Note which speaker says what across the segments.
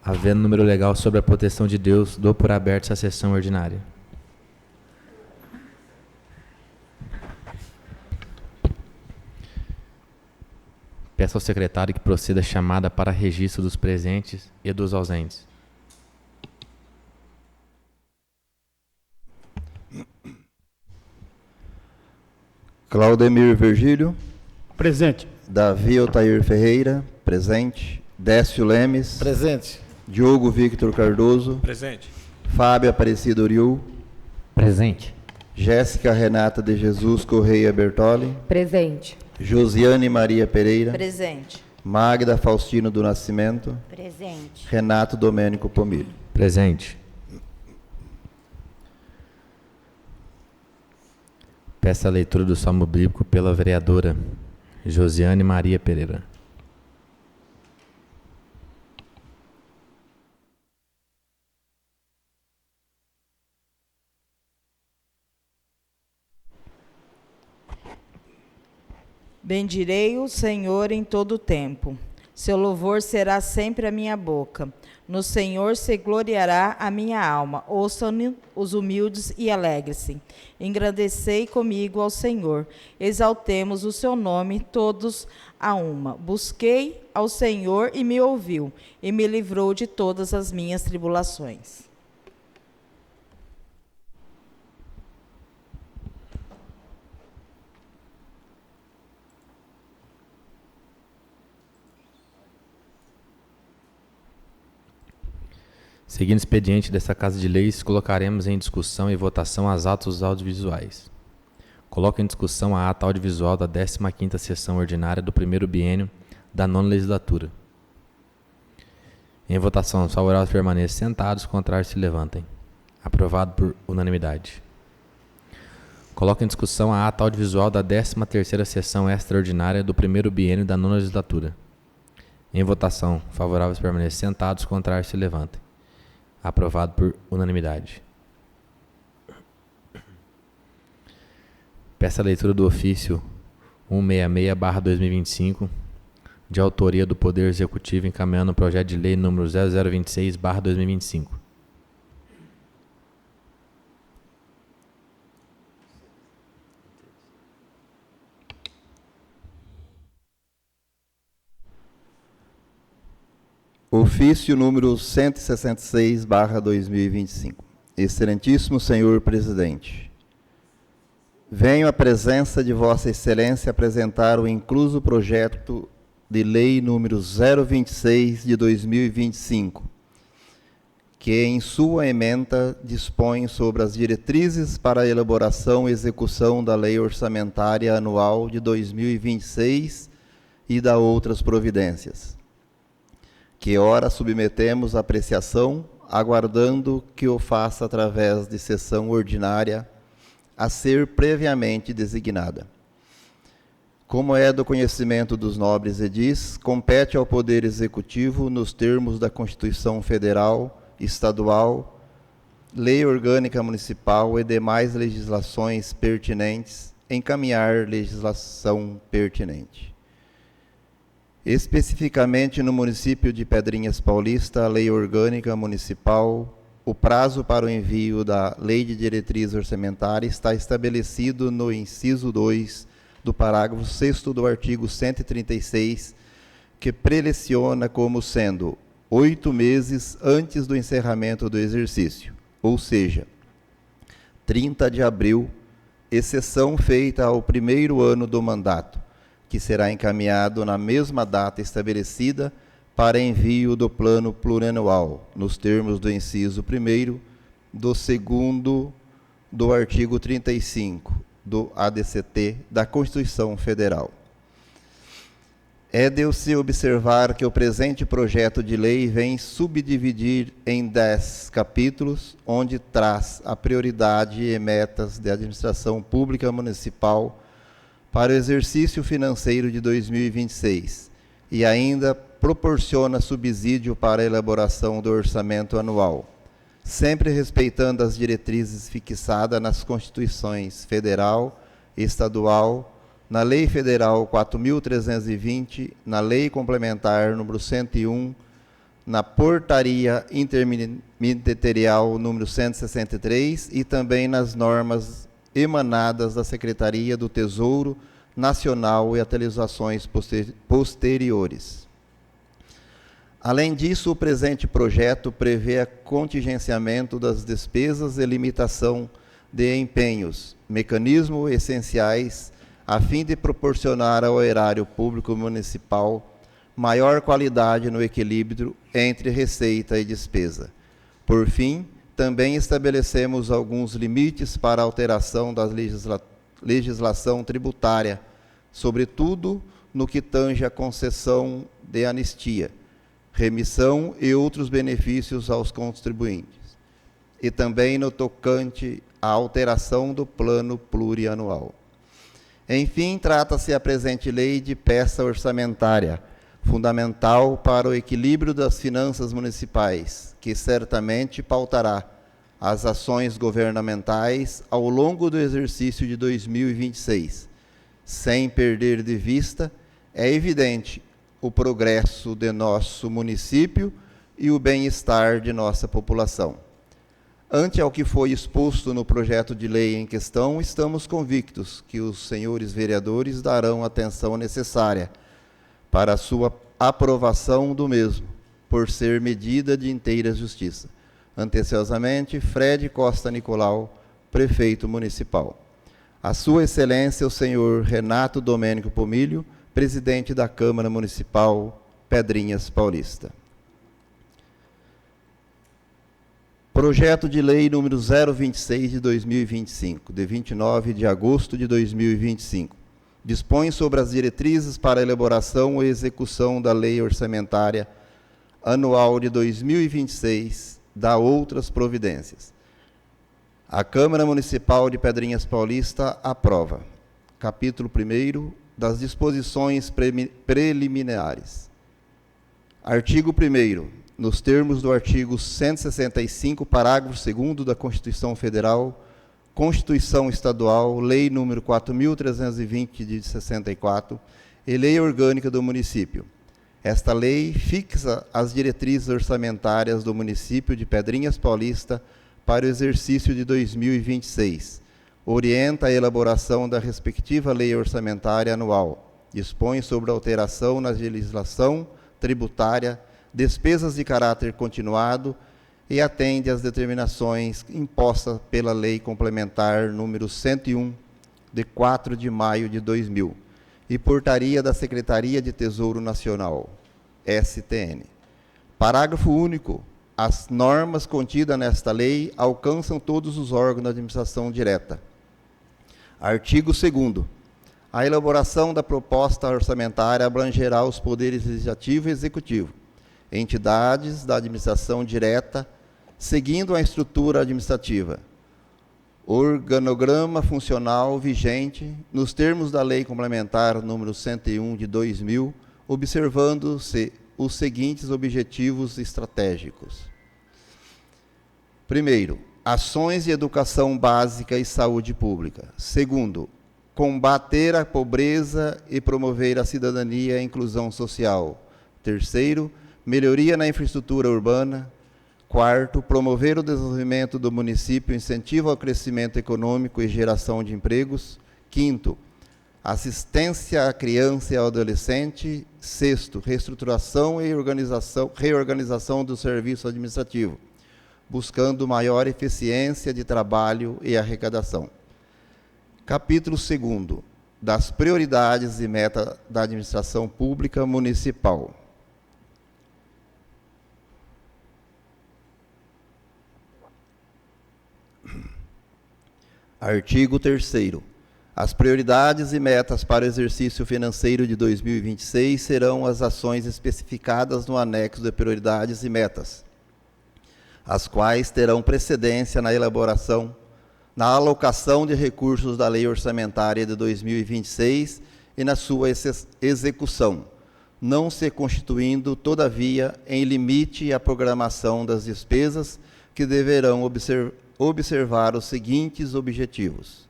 Speaker 1: Havendo número legal sobre a proteção de Deus, dou por aberta essa sessão ordinária. Peço ao secretário que proceda a chamada para registro dos presentes e dos ausentes.
Speaker 2: Claudemir Virgílio.
Speaker 3: Presente.
Speaker 2: Davi Otair Ferreira. Presente. Décio Lemes.
Speaker 4: Presente.
Speaker 2: Diogo Victor Cardoso.
Speaker 5: Presente.
Speaker 2: Fábio Aparecido Uriu.
Speaker 6: Presente.
Speaker 2: Jéssica Renata de Jesus Correia Bertoli.
Speaker 7: Presente.
Speaker 2: Josiane Maria Pereira.
Speaker 8: Presente.
Speaker 2: Magda Faustino do Nascimento.
Speaker 8: Presente.
Speaker 2: Renato Domênico Pomilho.
Speaker 1: Presente. Peço a leitura do Salmo Bíblico pela vereadora Josiane Maria Pereira.
Speaker 8: Bendirei o Senhor em todo o tempo. Seu louvor será sempre a minha boca. No Senhor se gloriará a minha alma. Ouçam os humildes e alegre-se. Engrandecei comigo ao Senhor. Exaltemos o seu nome, todos a uma. Busquei ao Senhor e me ouviu, e me livrou de todas as minhas tribulações.
Speaker 1: Seguindo o expediente desta Casa de Leis, colocaremos em discussão e votação as atos audiovisuais. Coloco em discussão a ata audiovisual da 15ª Sessão Ordinária do primeiro biênio da 9ª Legislatura. Em votação, os favoráveis permaneçam sentados, contrários se levantem. Aprovado por unanimidade. Coloco em discussão a ata audiovisual da 13ª Sessão Extraordinária do primeiro biênio da 9ª Legislatura. Em votação, favoráveis permaneçam sentados, contrários se levantem. Aprovado por unanimidade. Peço a leitura do ofício 166/2025, de autoria do Poder Executivo, encaminhando o projeto de lei número 0026/2025.
Speaker 2: Ofício número 166/2025. Excelentíssimo senhor presidente, venho à presença de Vossa Excelência apresentar o incluso projeto de lei número 026 de 2025, que em sua ementa dispõe sobre as diretrizes para a elaboração e execução da Lei Orçamentária Anual de 2026 e da outras providências, que ora submetemos à apreciação, aguardando que o faça através de sessão ordinária a ser previamente designada. Como é do conhecimento dos nobres edis, compete ao Poder Executivo, nos termos da Constituição Federal, Estadual, Lei Orgânica Municipal e demais legislações pertinentes, encaminhar legislação pertinente. Especificamente no município de Pedrinhas Paulista, a Lei Orgânica Municipal, o prazo para o envio da Lei de Diretriz Orçamentária está estabelecido no inciso 2 do parágrafo 6º do artigo 136, que preleciona como sendo 8 meses antes do encerramento do exercício, ou seja, 30 de abril, exceção feita ao primeiro ano do mandato, que será encaminhado na mesma data estabelecida para envio do plano plurianual, nos termos do inciso 1º, do 2º do artigo 35 do ADCT da Constituição Federal. É de se observar que o presente projeto de lei vem subdividir em 10 capítulos, onde traz a prioridade e metas de administração pública municipal para o exercício financeiro de 2026 e ainda proporciona subsídio para a elaboração do orçamento anual, sempre respeitando as diretrizes fixadas nas Constituições Federal e Estadual, na Lei Federal 4.320, na Lei Complementar número 101, na Portaria Interministerial número 163 e também nas normas emanadas da Secretaria do Tesouro Nacional e atualizações posteriores. Além disso, o presente projeto prevê contingenciamento das despesas e limitação de empenhos, mecanismos essenciais a fim de proporcionar ao erário público municipal maior qualidade no equilíbrio entre receita e despesa. Por fim, também estabelecemos alguns limites para a alteração da legislação tributária, sobretudo no que tange à concessão de anistia, remissão e outros benefícios aos contribuintes, e também no tocante à alteração do plano plurianual. Enfim, trata-se a presente lei de peça orçamentária, fundamental para o equilíbrio das finanças municipais, que certamente pautará as ações governamentais ao longo do exercício de 2026. Sem perder de vista, é evidente o progresso de nosso município e o bem-estar de nossa população. Ante ao que foi exposto no projeto de lei em questão, estamos convictos que os senhores vereadores darão a atenção necessária para a sua aprovação do mesmo, por ser medida de inteira justiça. Atenciosamente, Fred Costa Nicolau, Prefeito Municipal. A Sua Excelência, o senhor Renato Domênico Pomilho, Presidente da Câmara Municipal Pedrinhas Paulista. Projeto de Lei número 026 de 2025, de 29 de agosto de 2025. Dispõe sobre as diretrizes para a elaboração e execução da Lei Orçamentária Anual de 2026, da outras providências. A Câmara Municipal de Pedrinhas Paulista aprova. Capítulo 1º das disposições preliminares. Artigo 1º. Nos termos do artigo 165, parágrafo 2º da Constituição Federal, Constituição Estadual, Lei nº 4.320 de 64 e Lei Orgânica do Município. Esta lei fixa as diretrizes orçamentárias do município de Pedrinhas Paulista para o exercício de 2026. Orienta a elaboração da respectiva lei orçamentária anual. Dispõe sobre a alteração na legislação tributária, despesas de caráter continuado e atende às determinações impostas pela Lei Complementar número 101, de 4 de maio de 2000, e portaria da Secretaria de Tesouro Nacional, STN. Parágrafo único. As normas contidas nesta lei alcançam todos os órgãos da administração direta. Artigo 2º. A elaboração da proposta orçamentária abrangerá os poderes legislativo e executivo, entidades da administração direta, seguindo a estrutura administrativa, organograma funcional vigente, nos termos da Lei Complementar número 101 de 2000, observando-se os seguintes objetivos estratégicos. Primeiro, ações de educação básica e saúde pública. Segundo, combater a pobreza e promover a cidadania e a inclusão social. Terceiro, melhoria na infraestrutura urbana. Quarto, promover o desenvolvimento do município, incentivo ao crescimento econômico e geração de empregos. Quinto, assistência à criança e ao adolescente. Sexto, reestruturação e reorganização do serviço administrativo, buscando maior eficiência de trabalho e arrecadação. Capítulo 2º, das prioridades e metas da administração pública municipal. Artigo 3º. As prioridades e metas para o exercício financeiro de 2026 serão as ações especificadas no anexo de prioridades e metas, as quais terão precedência na elaboração, na alocação de recursos da Lei Orçamentária de 2026 e na sua execução, não se constituindo, todavia, em limite à programação das despesas que deverão observar os seguintes objetivos.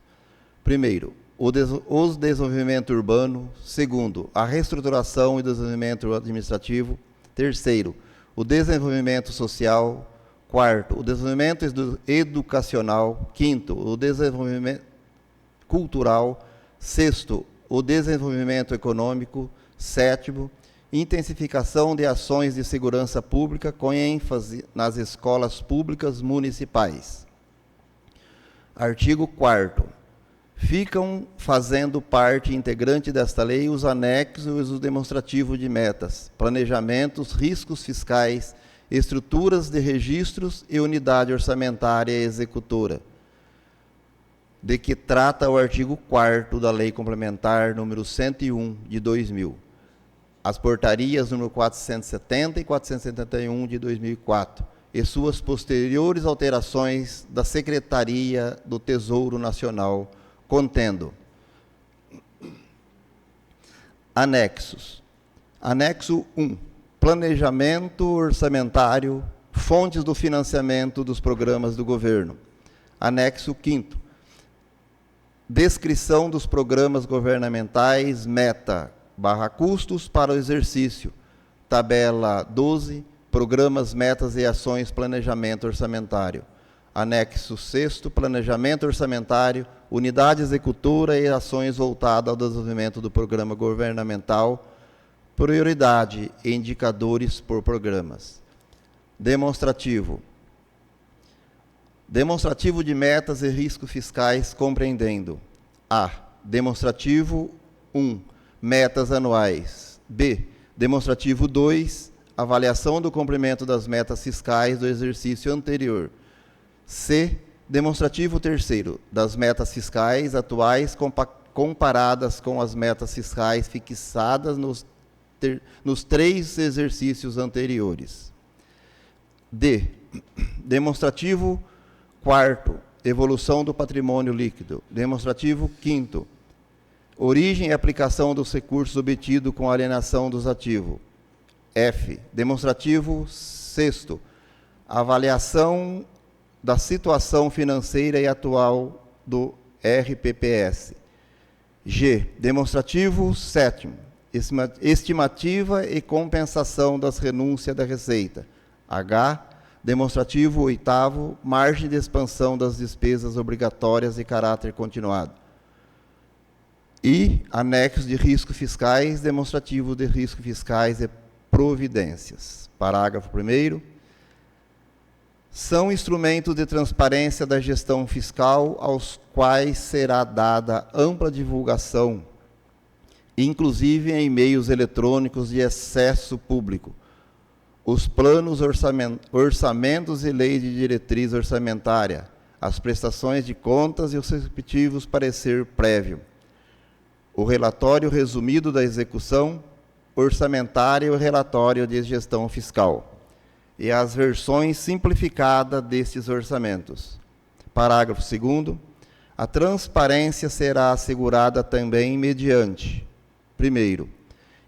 Speaker 2: Primeiro, o desenvolvimento urbano. Segundo, a reestruturação e desenvolvimento administrativo. Terceiro, o desenvolvimento social. Quarto, o desenvolvimento educacional. Quinto, o desenvolvimento cultural. Sexto, o desenvolvimento econômico. Sétimo, intensificação de ações de segurança pública com ênfase nas escolas públicas municipais. Artigo 4º. Ficam fazendo parte integrante desta lei os anexos e o demonstrativo de metas, planejamentos, riscos fiscais, estruturas de registros e unidade orçamentária executora, de que trata o artigo 4º da Lei Complementar número 101 de 2000, as portarias número 470 e 471 de 2004, e suas posteriores alterações da Secretaria do Tesouro Nacional, contendo anexos. Anexo 1. Planejamento orçamentário, fontes do financiamento dos programas do governo. Anexo 5º. Descrição dos programas governamentais, meta, /custos para o exercício. Tabela 12, programas, metas e ações, planejamento orçamentário. Anexo 6º, planejamento orçamentário, unidade executora e ações voltadas ao desenvolvimento do programa governamental, prioridade e indicadores por programas. Demonstrativo. Demonstrativo de metas e riscos fiscais compreendendo: A. Demonstrativo 1. Metas anuais. B. Demonstrativo 2. Avaliação do cumprimento das metas fiscais do exercício anterior. C. Demonstrativo 3º. Das metas fiscais atuais comparadas com as metas fiscais fixadas nos 3 exercícios anteriores. D. Demonstrativo 4º. Evolução do patrimônio líquido. Demonstrativo 5º. Origem e aplicação dos recursos obtidos com alienação dos ativos. F. Demonstrativo 6º. Avaliação da situação financeira e atual do RPPS. G. Demonstrativo 7º. Estimativa e compensação das renúncias da receita. H. Demonstrativo 8º. Margem de expansão das despesas obrigatórias de caráter continuado. I. Anexos de riscos fiscais, demonstrativo de riscos fiscais e providências. Parágrafo 1º. São instrumentos de transparência da gestão fiscal aos quais será dada ampla divulgação, inclusive em meios eletrônicos de acesso público, os planos, orçamentos e leis de diretriz orçamentária, as prestações de contas e os respectivos parecer prévio, o relatório resumido da execução orçamentária e o relatório de gestão fiscal, e as versões simplificadas destes orçamentos. Parágrafo 2º. A transparência será assegurada também mediante: primeiro,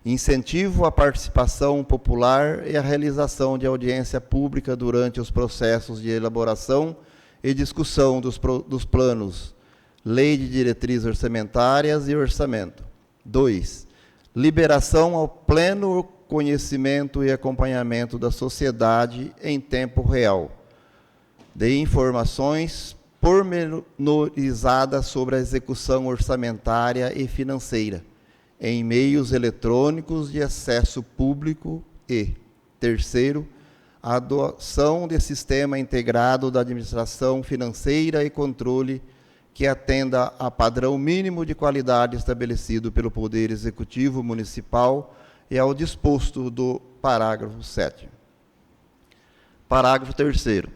Speaker 2: incentivo à participação popular e à realização de audiência pública durante os processos de elaboração e discussão dos planos, lei de diretrizes orçamentárias e orçamento. 2. Liberação ao pleno conhecimento e acompanhamento da sociedade em tempo real de informações pormenorizadas sobre a execução orçamentária e financeira em meios eletrônicos de acesso público e, terceiro, a adoção de sistema integrado da administração financeira e controle que atenda a padrão mínimo de qualidade estabelecido pelo Poder Executivo Municipal e ao disposto do parágrafo 7º. Parágrafo 3º.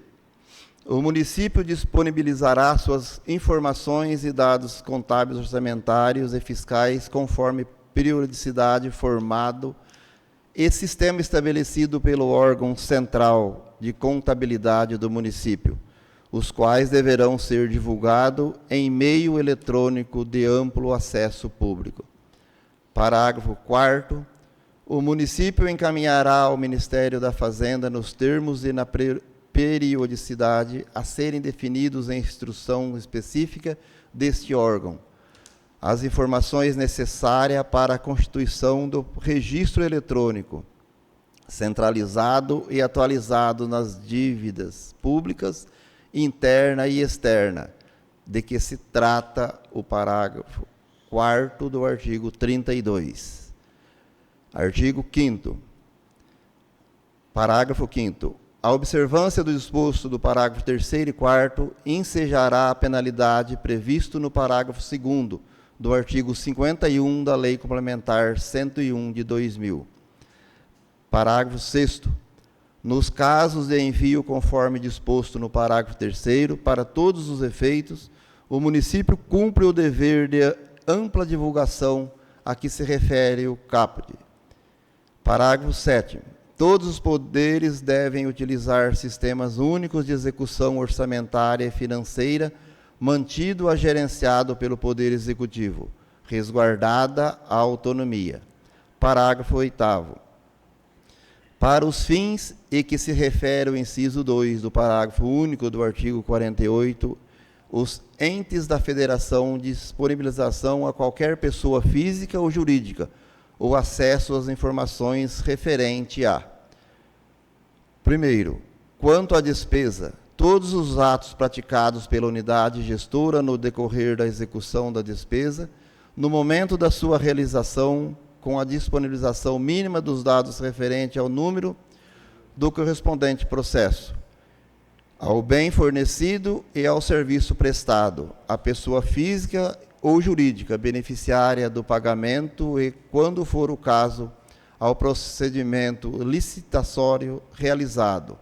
Speaker 2: O município disponibilizará suas informações e dados contábeis, orçamentários e fiscais conforme periodicidade, formado e sistema estabelecido pelo órgão central de contabilidade do município, os quais deverão ser divulgados em meio eletrônico de amplo acesso público. Parágrafo 4º. O município encaminhará ao Ministério da Fazenda, nos termos e na periodicidade a serem definidos em instrução específica deste órgão, as informações necessárias para a constituição do registro eletrônico, centralizado e atualizado nas dívidas públicas, interna e externa, de que se trata o parágrafo 4º do artigo 32. Artigo 5º. Parágrafo 5º. A observância do disposto do parágrafo 3º e 4º ensejará a penalidade previsto no parágrafo 2º do artigo 51 da Lei Complementar 101 de 2000. Parágrafo 6º. Nos casos de envio conforme disposto no parágrafo 3º, para todos os efeitos, o município cumpre o dever de ampla divulgação a que se refere o caput. Parágrafo 7º. Todos os poderes devem utilizar sistemas únicos de execução orçamentária e financeira, mantido a gerenciado pelo Poder Executivo, resguardada a autonomia. Parágrafo 8º. Para os fins e que se refere o inciso 2 do parágrafo único do artigo 48, os entes da federação disponibilização a qualquer pessoa física ou jurídica o acesso às informações referente a: primeiro, quanto à despesa, todos os atos praticados pela unidade gestora no decorrer da execução da despesa, no momento da sua realização, com a disponibilização mínima dos dados referente ao número do correspondente processo, ao bem fornecido e ao serviço prestado, à pessoa física ou jurídica beneficiária do pagamento e, quando for o caso, ao procedimento licitatório realizado.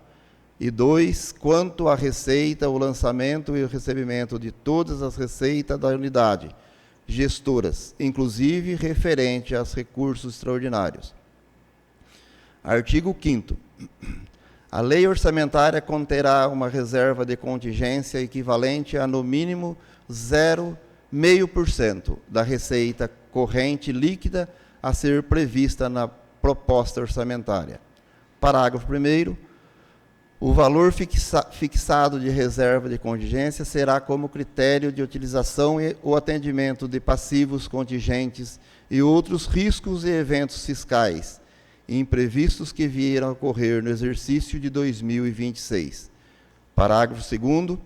Speaker 2: E 2, quanto à receita, o lançamento e o recebimento de todas as receitas da unidade gestoras, inclusive referente aos recursos extraordinários. Artigo 5º. A lei orçamentária conterá uma reserva de contingência equivalente a, no mínimo, 0,5% da receita corrente líquida a ser prevista na proposta orçamentária. Parágrafo 1º. O valor fixado de reserva de contingência será como critério de utilização e o atendimento de passivos contingentes e outros riscos e eventos fiscais imprevistos que vieram a ocorrer no exercício de 2026. Parágrafo 2º.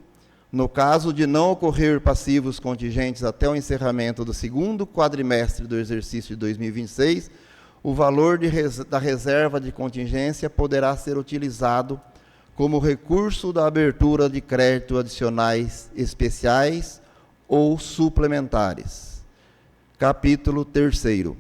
Speaker 2: No caso de não ocorrer passivos contingentes até o encerramento do segundo quadrimestre do exercício de 2026, o valor da reserva de contingência poderá ser utilizado como recurso da abertura de crédito adicionais especiais ou suplementares. Capítulo 3º.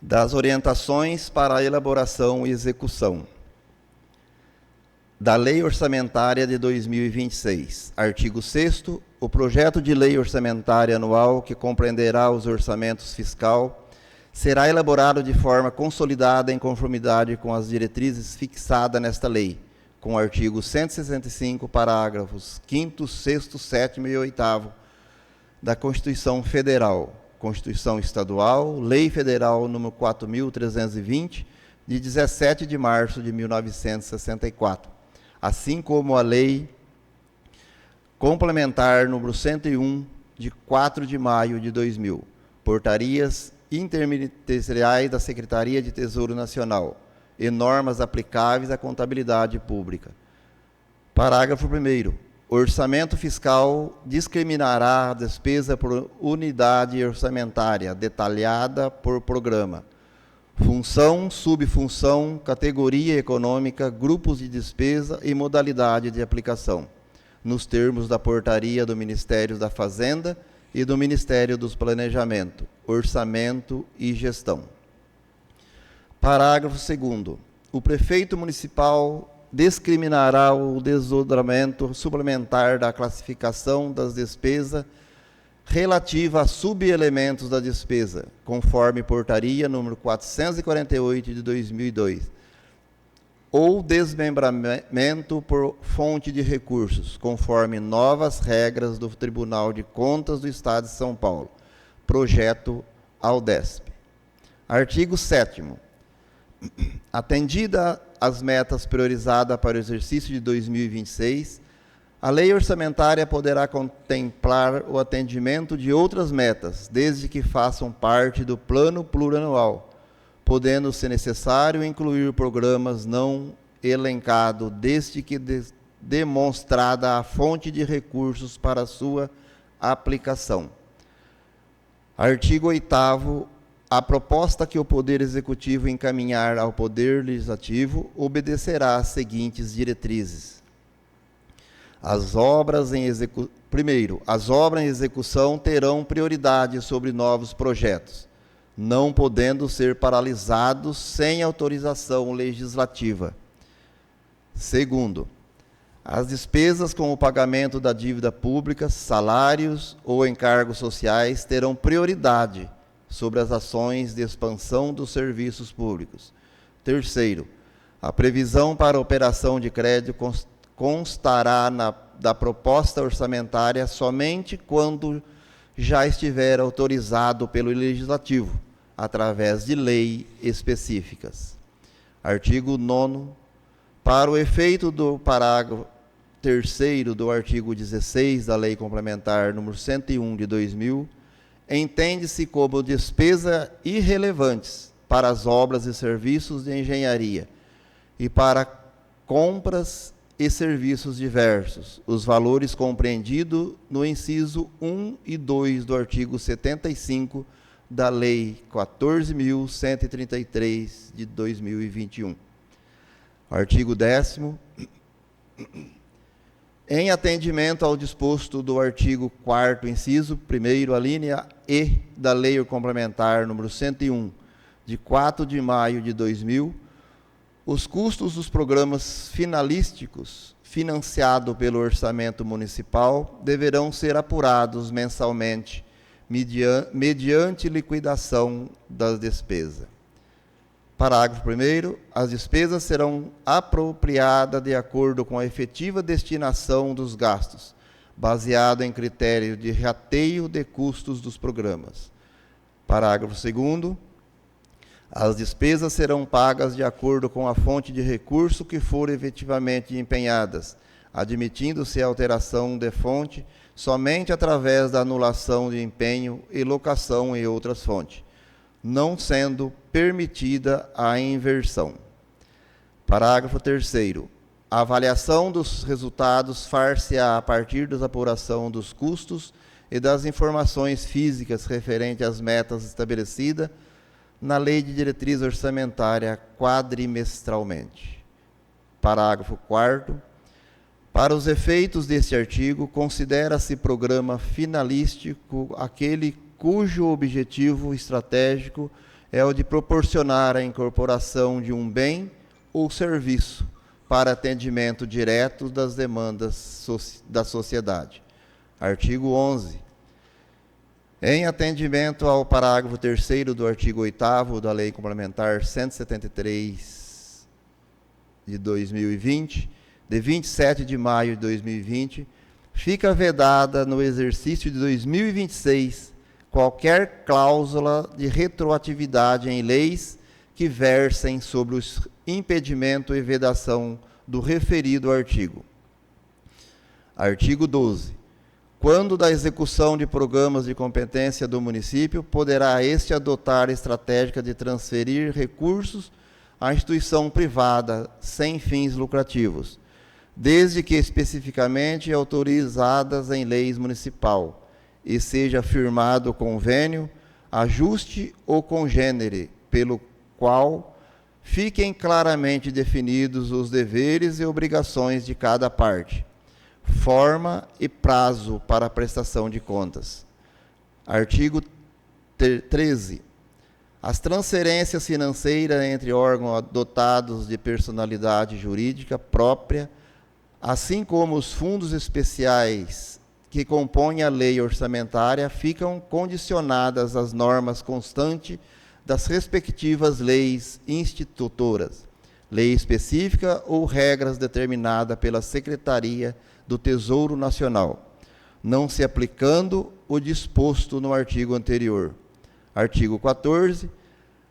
Speaker 2: Das orientações para a elaboração e execução da Lei Orçamentária de 2026. Artigo 6º. O projeto de lei orçamentária anual, que compreenderá os orçamentos fiscal, será elaborado de forma consolidada em conformidade com as diretrizes fixadas nesta lei, com o artigo 165, parágrafos 5º, 6º, 7º e 8º da Constituição Federal, Constituição Estadual, Lei Federal nº 4.320, de 17 de março de 1964, assim como a Lei Complementar número 101, de 4 de maio de 2000, portarias interministeriais da Secretaria de Tesouro Nacional e normas aplicáveis à contabilidade pública. Parágrafo 1º. O orçamento fiscal discriminará a despesa por unidade orçamentária, detalhada por programa, função, subfunção, categoria econômica, grupos de despesa e modalidade de aplicação, nos termos da portaria do Ministério da Fazenda e do Ministério dos Planejamento, Orçamento e Gestão. Parágrafo 2º. O prefeito municipal discriminará o desdobramento suplementar da classificação das despesas relativa a subelementos da despesa, conforme portaria número 448 de 2002, ou desmembramento por fonte de recursos, conforme novas regras do Tribunal de Contas do Estado de São Paulo, projeto AUDESP. Artigo 7º. Atendida as metas priorizadas para o exercício de 2026, A lei orçamentária poderá contemplar o atendimento de outras metas, desde que façam parte do plano plurianual, podendo, se necessário, incluir programas não elencados, desde que demonstrada a fonte de recursos para sua aplicação. Artigo 8º. A proposta que o Poder Executivo encaminhar ao Poder Legislativo obedecerá às seguintes diretrizes. Primeiro, as obras em execução terão prioridade sobre novos projetos, não podendo ser paralisados sem autorização legislativa. Segundo, as despesas com o pagamento da dívida pública, salários ou encargos sociais terão prioridade sobre as ações de expansão dos serviços públicos. Terceiro, a previsão para operação de crédito constará da proposta orçamentária somente quando já estiver autorizado pelo Legislativo, através de lei específicas. Artigo 9º. Para o efeito do parágrafo 3º do artigo 16 da Lei Complementar nº 101 de 2000, entende-se como despesa irrelevantes para as obras e serviços de engenharia e para compras e serviços diversos, os valores compreendidos no inciso 1 e 2 do artigo 75 da Lei 14.133 de 2021. Artigo 10º. Em atendimento ao disposto do artigo 4º, inciso 1º, a linha E da Lei Complementar número 101, de 4 de maio de 2000, os custos dos programas finalísticos financiados pelo orçamento municipal deverão ser apurados mensalmente, mediante liquidação das despesas. Parágrafo 1º. As despesas serão apropriadas de acordo com a efetiva destinação dos gastos, baseado em critério de rateio de custos dos programas. Parágrafo 2º. As despesas serão pagas de acordo com a fonte de recurso que for efetivamente empenhadas, admitindo-se a alteração de fonte somente através da anulação de empenho e locação em outras fontes, não sendo permitida a inversão. Parágrafo 3º. A avaliação dos resultados far-se-á a partir da apuração dos custos e das informações físicas referentes às metas estabelecidas na Lei de Diretriz Orçamentária quadrimestralmente. Parágrafo 4º. Para os efeitos deste artigo, considera-se programa finalístico aquele cujo objetivo estratégico é o de proporcionar a incorporação de um bem ou serviço para atendimento direto das demandas da sociedade. Artigo 11. Em atendimento ao parágrafo 3º do artigo 8º da Lei Complementar 173 de 2020, de 27 de maio de 2020, fica vedada no exercício de 2026 qualquer cláusula de retroatividade em leis que versem sobre o impedimento e vedação do referido artigo. Artigo 12. Quando da execução de programas de competência do município, poderá este adotar estratégia de transferir recursos à instituição privada sem fins lucrativos, desde que especificamente autorizadas em leis municipal, e seja firmado convênio, ajuste ou congênere, pelo qual fiquem claramente definidos os deveres e obrigações de cada parte, forma e prazo para a prestação de contas. Artigo 13. As transferências financeiras entre órgãos dotados de personalidade jurídica própria, assim como os fundos especiais que compõem a lei orçamentária, ficam condicionadas às normas constantes das respectivas leis institutoras, lei específica ou regras determinadas pela Secretaria do Tesouro Nacional, não se aplicando o disposto no artigo anterior. Artigo 14.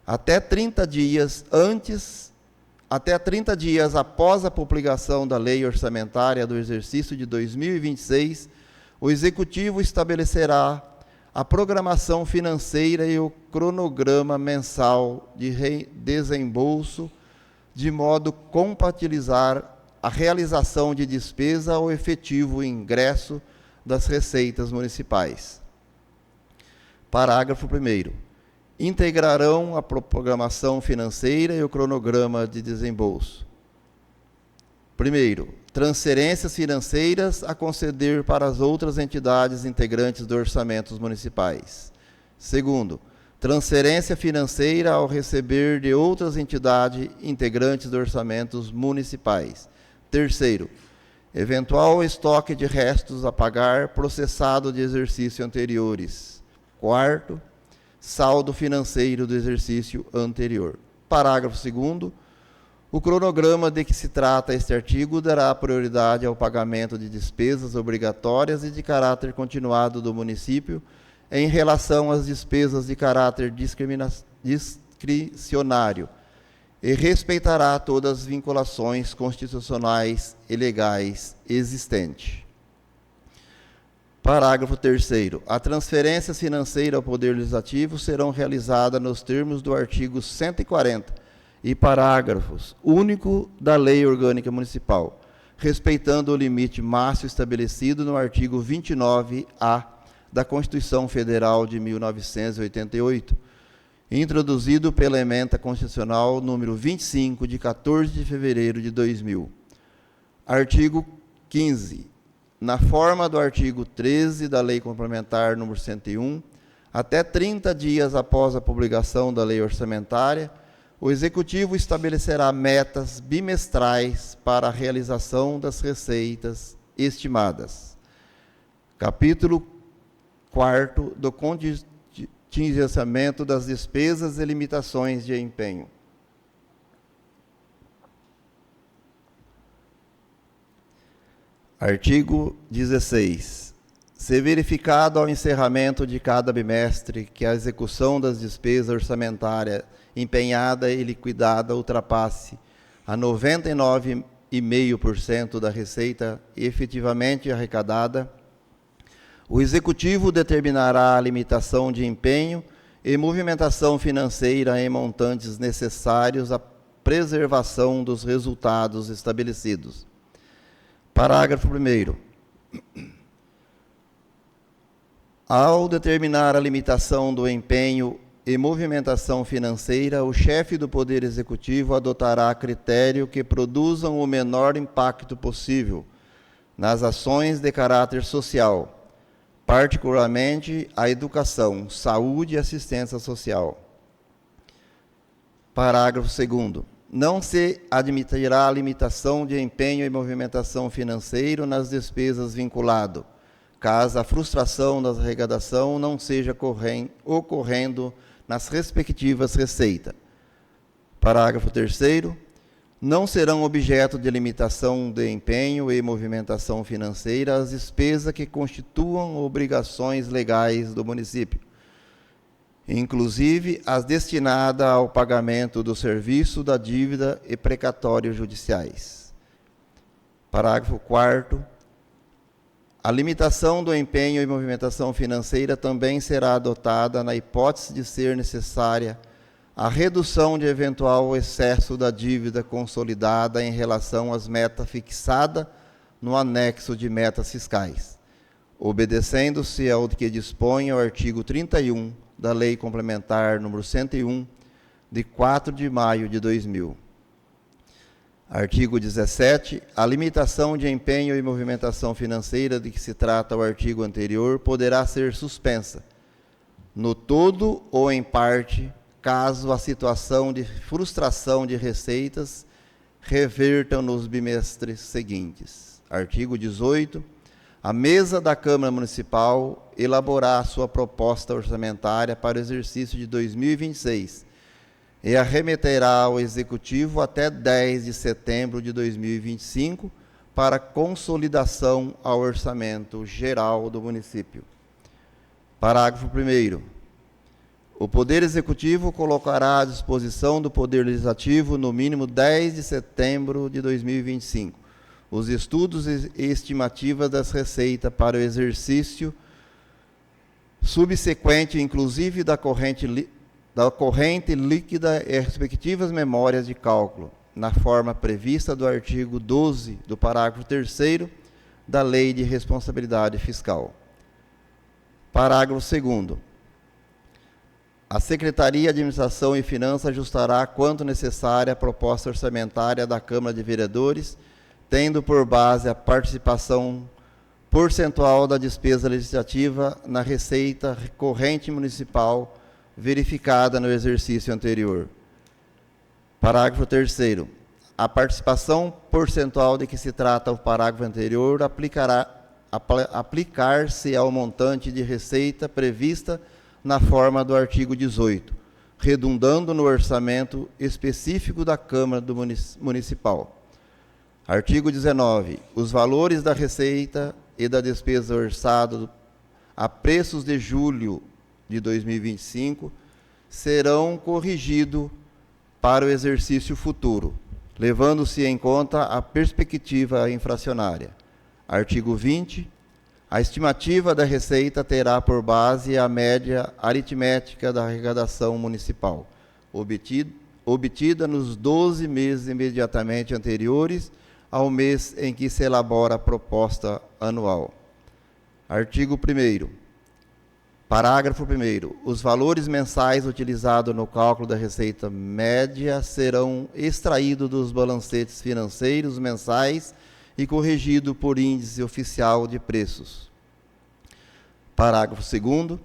Speaker 2: Até 30 dias antes até 30 dias após a publicação da lei orçamentária do exercício de 2026, o Executivo estabelecerá a programação financeira e o cronograma mensal de desembolso, de modo a compatibilizar a realização de despesa ao efetivo ingresso das receitas municipais. Parágrafo 1º. Integrarão a programação financeira e o cronograma de desembolso. Primeiro, transferências financeiras a conceder para as outras entidades integrantes dos orçamentos municipais. Segundo, transferência financeira ao receber de outras entidades integrantes dos orçamentos municipais. Terceiro, eventual estoque de restos a pagar processado de exercício anteriores. Quarto, saldo financeiro do exercício anterior. Parágrafo 2º. O cronograma de que se trata este artigo dará prioridade ao pagamento de despesas obrigatórias e de caráter continuado do município em relação às despesas de caráter discricionário e respeitará todas as vinculações constitucionais e legais existentes. Parágrafo 3º. A transferência financeira ao Poder Legislativo serão realizadas nos termos do artigo 140 e parágrafos único da Lei Orgânica Municipal, respeitando o limite máximo estabelecido no artigo 29-A da Constituição Federal de 1988, introduzido pela Emenda Constitucional número 25, de 14 de fevereiro de 2000. Artigo 15. Na forma do artigo 13 da Lei Complementar número 101, até 30 dias após a publicação da Lei Orçamentária, o Executivo estabelecerá metas bimestrais para a realização das receitas estimadas. Capítulo 4º do contingenciamento das despesas e limitações de empenho. Artigo 16. Se verificado ao encerramento de cada bimestre que a execução das despesas orçamentárias empenhada e liquidada ultrapasse a 99,5% da receita efetivamente arrecadada, o Executivo determinará a limitação de empenho e movimentação financeira em montantes necessários à preservação dos resultados estabelecidos. Parágrafo 1º. Ao determinar a limitação do empenho e movimentação financeira, o chefe do Poder Executivo adotará critério que produzam o menor impacto possível nas ações de caráter social, particularmente a educação, saúde e assistência social. Parágrafo 2º. Não se admitirá limitação de empenho e movimentação financeiro nas despesas vinculado, caso a frustração da arrecadação não seja ocorrendo nas respectivas receitas. Parágrafo 3º. Não serão objeto de limitação de empenho e movimentação financeira as despesas que constituam obrigações legais do município, inclusive as destinadas ao pagamento do serviço, da dívida e precatórios judiciais. Parágrafo 4º. A limitação do empenho e movimentação financeira também será adotada na hipótese de ser necessária a redução de eventual excesso da dívida consolidada em relação às metas fixadas no anexo de metas fiscais, obedecendo-se ao que dispõe o artigo 31 da Lei Complementar número 101, de 4 de maio de 2000. Artigo 17. A limitação de empenho e movimentação financeira de que se trata o artigo anterior poderá ser suspensa, no todo ou em parte, caso a situação de frustração de receitas revertam nos bimestres seguintes. Artigo 18. A mesa da Câmara Municipal elaborar sua proposta orçamentária para o exercício de 2026 e a remeterá ao Executivo até 10 de setembro de 2025 para consolidação ao orçamento geral do município. Parágrafo 1º. O Poder Executivo colocará à disposição do Poder Legislativo, no mínimo 10 de setembro de 2025, os estudos e estimativas das receitas para o exercício subsequente, inclusive da corrente líquida e respectivas memórias de cálculo, na forma prevista do artigo 12 do parágrafo 3º da Lei de Responsabilidade Fiscal. Parágrafo 2º. A Secretaria de Administração e Finanças ajustará, quanto necessária, a proposta orçamentária da Câmara de Vereadores, tendo por base a participação percentual da despesa legislativa na receita corrente municipal verificada no exercício anterior. Parágrafo 3º. A participação percentual de que se trata o parágrafo anterior aplicar-se ao montante de receita prevista na forma do artigo 18, redundando no orçamento específico da Câmara Municipal. Artigo 19. Os valores da receita e da despesa orçado a preços de julho de 2025 serão corrigidos para o exercício futuro, levando-se em conta a perspectiva inflacionária. Artigo 20. A estimativa da receita terá por base a média aritmética da arrecadação municipal, obtida nos 12 meses imediatamente anteriores ao mês em que se elabora a proposta anual. Artigo 1º. Parágrafo 1º. Os valores mensais utilizados no cálculo da receita média serão extraídos dos balancetes financeiros mensais e corrigido por índice oficial de preços. Parágrafo 2º.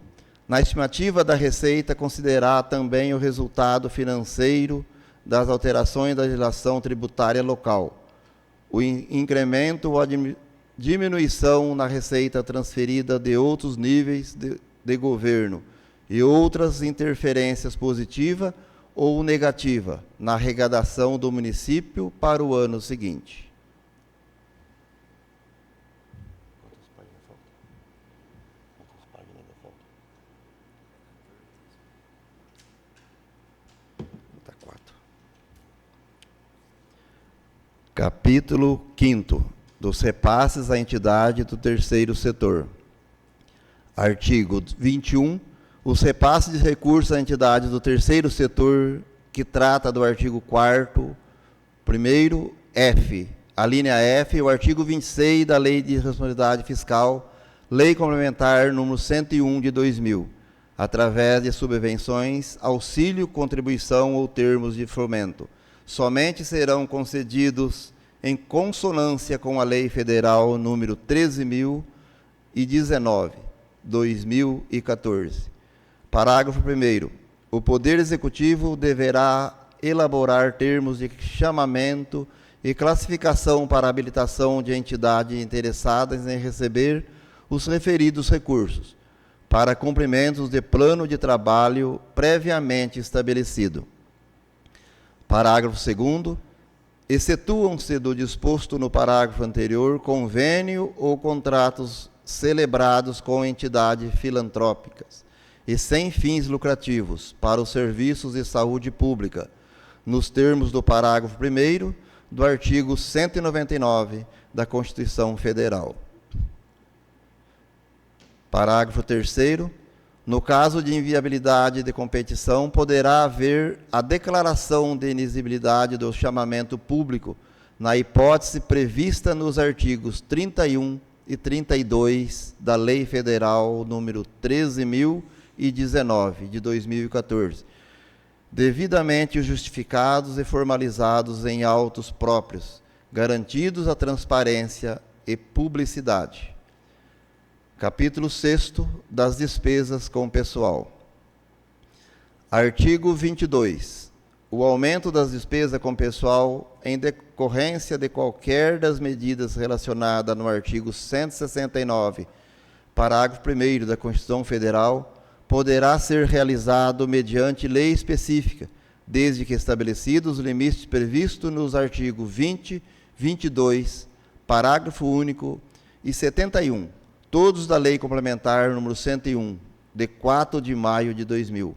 Speaker 2: Na estimativa da receita, considerar também o resultado financeiro das alterações da legislação tributária local, o incremento ou a diminuição na receita transferida de outros níveis de governo e outras interferências positiva ou negativa na arrecadação do município para o ano seguinte. Capítulo 5º, dos repasses à entidade do terceiro setor. Artigo 21. Os repasses de recursos à entidade do terceiro setor, que trata do artigo 4º, primeiro F, a linha F, o artigo 26 da Lei de Responsabilidade Fiscal, Lei Complementar número 101 de 2000, através de subvenções, auxílio, contribuição ou termos de fomento, somente serão concedidos em consonância com a Lei Federal número 13.019, 2014. Parágrafo 1º. O Poder Executivo deverá elaborar termos de chamamento e classificação para habilitação de entidades interessadas em receber os referidos recursos, para cumprimentos de plano de trabalho previamente estabelecido. Parágrafo 2º. Excetuam-se do disposto no parágrafo anterior convênio ou contratos celebrados com entidades filantrópicas e sem fins lucrativos para os serviços de saúde pública, nos termos do parágrafo 1º do artigo 199 da Constituição Federal. Parágrafo 3º. No caso de inviabilidade de competição, poderá haver a declaração de inexigibilidade do chamamento público, na hipótese prevista nos artigos 31 e 32 da Lei Federal número 13.019, de 2014, devidamente justificados e formalizados em autos próprios, garantidos a transparência e publicidade. Capítulo 6º, das despesas com pessoal. Artigo 22. O aumento das despesas com pessoal em decorrência de qualquer das medidas relacionadas no artigo 169, parágrafo 1º da Constituição Federal, poderá ser realizado mediante lei específica, desde que estabelecidos os limites previstos nos artigos 20, 22, parágrafo único e 71, todos da Lei Complementar número 101, de 4 de maio de 2000,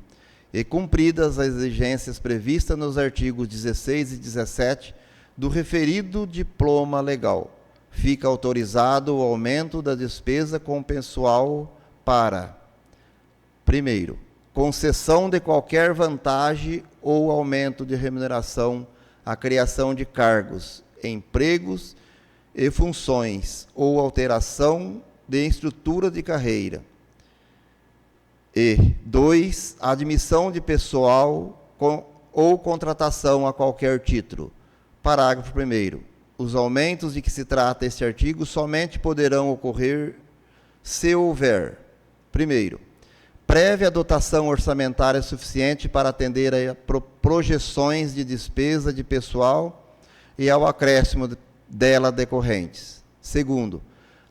Speaker 2: e cumpridas as exigências previstas nos artigos 16 e 17 do referido diploma legal, fica autorizado o aumento da despesa com pessoal para: primeiro, concessão de qualquer vantagem ou aumento de remuneração, a criação de cargos, empregos e funções ou alteração de estrutura de carreira. E 2, admissão de pessoal ou contratação a qualquer título. Parágrafo 1º. Os aumentos de que se trata este artigo somente poderão ocorrer se houver: primeiro, prévia dotação orçamentária suficiente para atender a projeções de despesa de pessoal e ao acréscimo dela decorrentes. Segundo,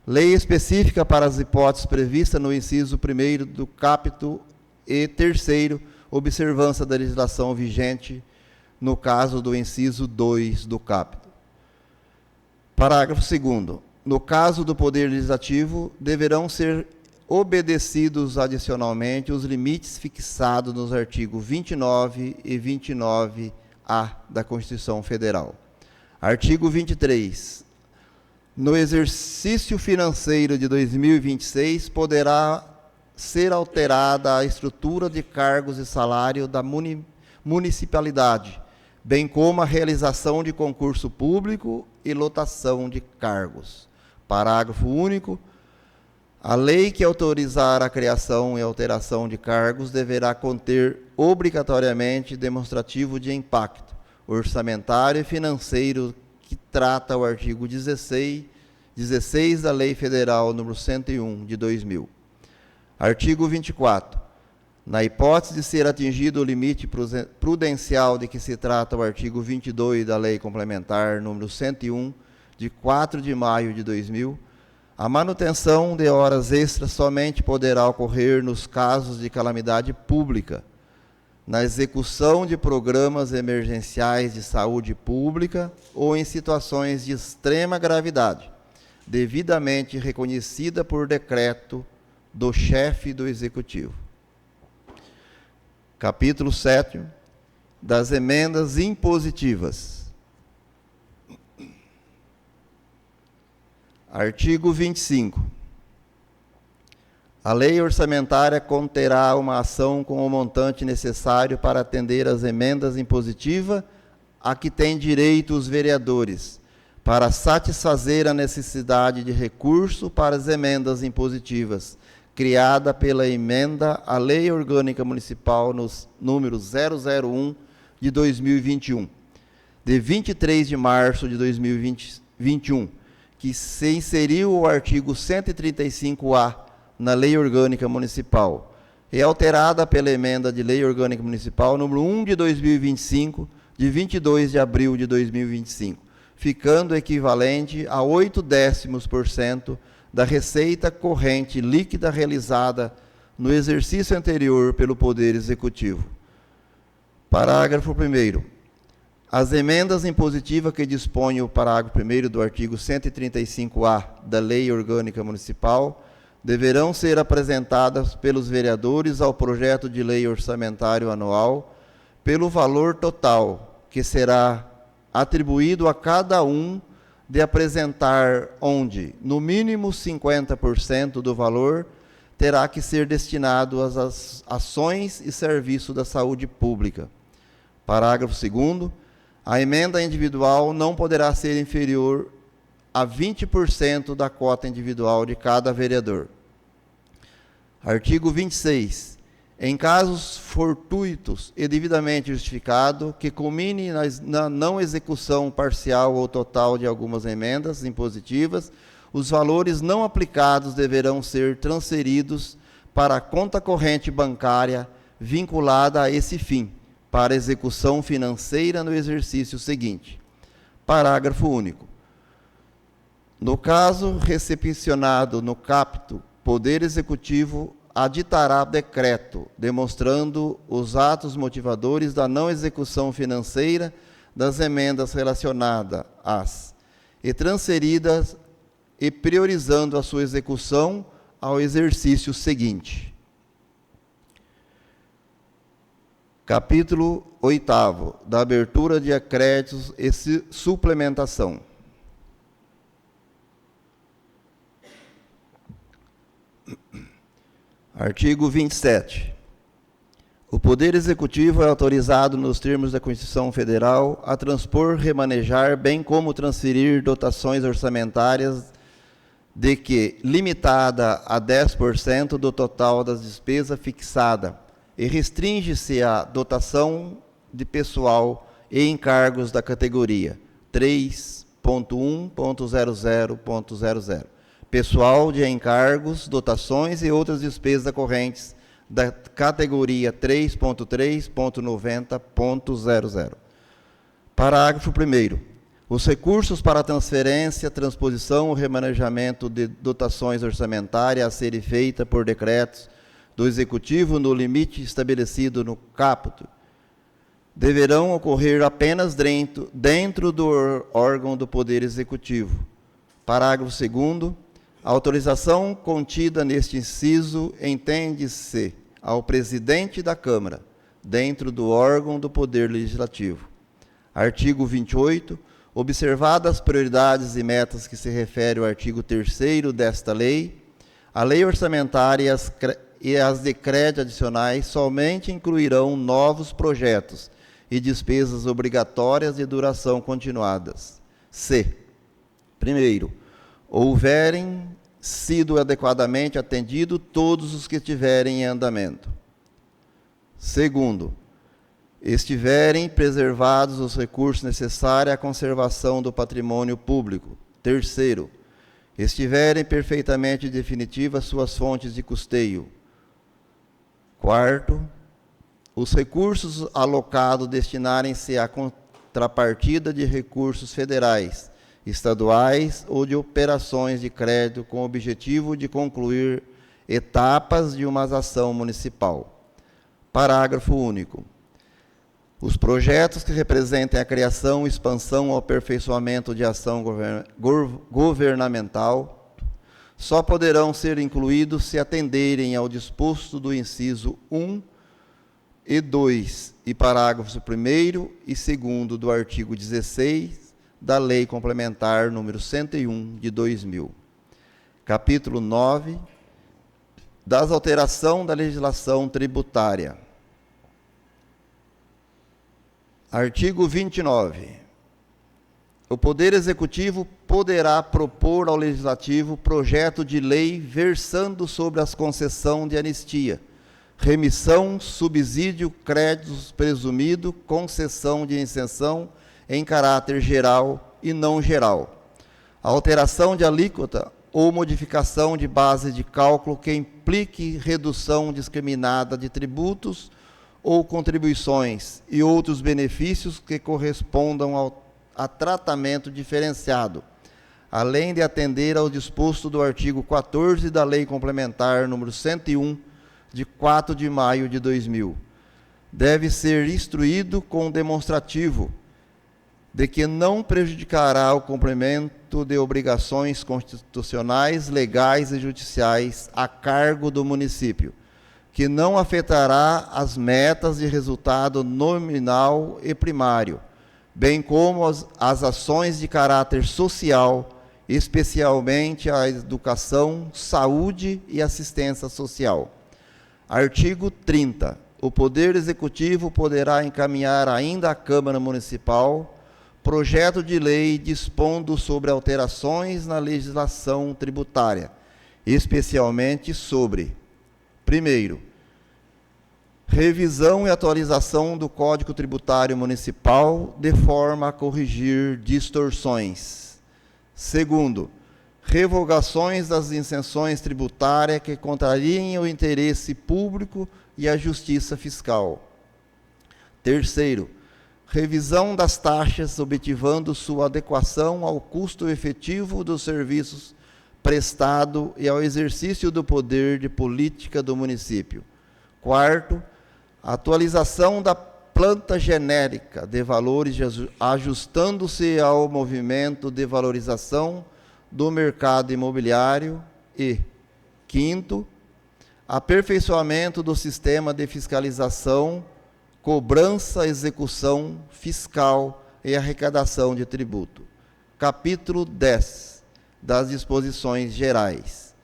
Speaker 2: lei específica para as hipóteses previstas no inciso 1º do capítulo e terceiro, observância da legislação vigente no caso do inciso 2 do capítulo. Parágrafo 2º. No caso do Poder Legislativo, deverão ser obedecidos adicionalmente os limites fixados nos artigos 29 e 29-A da Constituição Federal. Artigo 23. No exercício financeiro de 2026, poderá ser alterada a estrutura de cargos e salário da municipalidade, bem como a realização de concurso público e lotação de cargos. Parágrafo único. A lei que autorizar a criação e alteração de cargos deverá conter obrigatoriamente demonstrativo de impacto orçamentário e financeiro que trata o artigo 16 da Lei Federal nº 101, de 2000. Artigo 24. Na hipótese de ser atingido o limite prudencial de que se trata o artigo 22 da Lei Complementar nº 101, de 4 de maio de 2000, a manutenção de horas extras somente poderá ocorrer nos casos de calamidade pública, na execução de programas emergenciais de saúde pública ou em situações de extrema gravidade, devidamente reconhecida por decreto do chefe do Executivo. Capítulo 7 das emendas impositivas. Artigo 25. A lei orçamentária conterá uma ação com o montante necessário para atender às emendas impositivas a que têm direito os vereadores, para satisfazer a necessidade de recurso para as emendas impositivas, criada pela emenda à Lei Orgânica Municipal número 001 de 2021, de 23 de março de 2021, que se inseriu o artigo 135-A na Lei Orgânica Municipal, e alterada pela emenda de Lei Orgânica Municipal número 1 de 2025, de 22 de abril de 2025, ficando equivalente a 0,8% da receita corrente líquida realizada no exercício anterior pelo Poder Executivo. Parágrafo 1º. As emendas impositivas que dispõem o parágrafo 1º do artigo 135-A da Lei Orgânica Municipal deverão ser apresentadas pelos vereadores ao projeto de lei orçamentário anual pelo valor total, que será atribuído a cada um de apresentar, onde, no mínimo 50% do valor, terá que ser destinado às ações e serviços da saúde pública. Parágrafo 2º. A emenda individual não poderá ser inferior a 20% da cota individual de cada vereador. Artigo 26. Em casos fortuitos e devidamente justificado, que culmine na não execução parcial ou total de algumas emendas impositivas, os valores não aplicados deverão ser transferidos para a conta corrente bancária vinculada a esse fim, para execução financeira no exercício seguinte. Parágrafo único. No caso recepcionado no capto, Poder Executivo aditará decreto, demonstrando os atos motivadores da não execução financeira das emendas relacionadas às e transferidas e priorizando a sua execução ao exercício seguinte. Capítulo 8º, da abertura de créditos e suplementação. Artigo 27. O Poder Executivo é autorizado, nos termos da Constituição Federal, a transpor, remanejar, bem como transferir dotações orçamentárias de que limitada a 10% do total das despesas fixada, e restringe-se a dotação de pessoal e encargos da categoria 3.1.00.00. Pessoal de encargos, dotações e outras despesas correntes da categoria 3.3.90.00. Parágrafo 1º. Os recursos para transferência, transposição ou remanejamento de dotações orçamentárias a serem feitas por decretos do Executivo no limite estabelecido no caput deverão ocorrer apenas dentro do órgão do Poder Executivo. Parágrafo 2º. A autorização contida neste inciso entende-se ao presidente da Câmara, dentro do órgão do Poder Legislativo. Artigo 28. Observadas as prioridades e metas que se refere ao artigo 3º desta lei, a lei orçamentária e as de crédito adicionais somente incluirão novos projetos e despesas obrigatórias de duração continuadas. C. Primeiro, houverem sido adequadamente atendidos todos os que estiverem em andamento. Segundo, estiverem preservados os recursos necessários à conservação do patrimônio público. Terceiro, estiverem perfeitamente definitivas suas fontes de custeio. Quarto, os recursos alocados destinarem-se à contrapartida de recursos federais, estaduais ou de operações de crédito com o objetivo de concluir etapas de uma ação municipal. Parágrafo único. Os projetos que representem a criação, expansão ou aperfeiçoamento de ação governamental só poderão ser incluídos se atenderem ao disposto do inciso 1 e 2 e parágrafos 1º e 2º do artigo 16 da Lei Complementar número 101 de 2000. Capítulo 9 das alterações da legislação tributária. Artigo 29. O Poder Executivo poderá propor ao Legislativo projeto de lei versando sobre as concessões de anistia, remissão, subsídio, créditos presumido, concessão de isenção em caráter geral e não geral, alteração de alíquota ou modificação de base de cálculo que implique redução discriminada de tributos ou contribuições e outros benefícios que correspondam a tratamento diferenciado, além de atender ao disposto do artigo 14 da Lei Complementar número 101, de 4 de maio de 2000. Deve ser instruído com demonstrativo de que não prejudicará o cumprimento de obrigações constitucionais, legais e judiciais a cargo do município, que não afetará as metas de resultado nominal e primário, bem como as ações de caráter social, especialmente a educação, saúde e assistência social. Artigo 30. O Poder Executivo poderá encaminhar ainda à Câmara Municipal projeto de lei dispondo sobre alterações na legislação tributária, especialmente sobre: primeiro, revisão e atualização do Código Tributário Municipal de forma a corrigir distorções. Segundo, revogações das isenções tributárias que contrariem o interesse público e a justiça fiscal. Terceiro, revisão das taxas objetivando sua adequação ao custo efetivo dos serviços prestados e ao exercício do poder de política do município. Quarto, atualização da planta genérica de valores ajustando-se ao movimento de valorização do mercado imobiliário e, quinto, aperfeiçoamento do sistema de fiscalização cobrança, execução fiscal e arrecadação de tributo. Capítulo 10 das disposições gerais.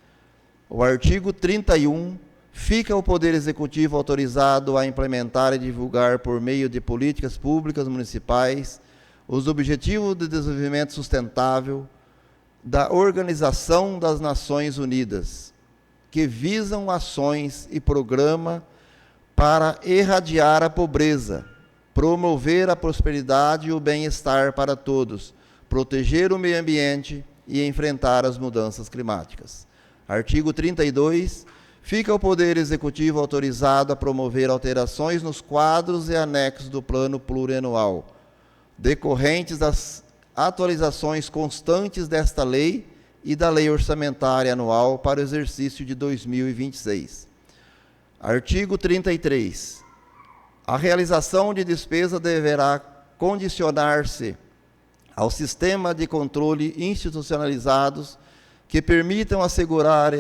Speaker 2: O artigo 31 fica o Poder Executivo autorizado a implementar e divulgar por meio de políticas públicas municipais os Objetivos de Desenvolvimento Sustentável da Organização das Nações Unidas, que visam ações e programa para irradiar a pobreza, promover a prosperidade e o bem-estar para todos, proteger o meio ambiente e enfrentar as mudanças climáticas. Artigo 32. Fica o Poder Executivo autorizado a promover alterações nos quadros e anexos do Plano Plurianual, decorrentes das atualizações constantes desta lei e da Lei Orçamentária Anual para o exercício de 2026. Artigo 33. A realização de despesa deverá condicionar-se ao sistema de controle institucionalizados que permitam assegurar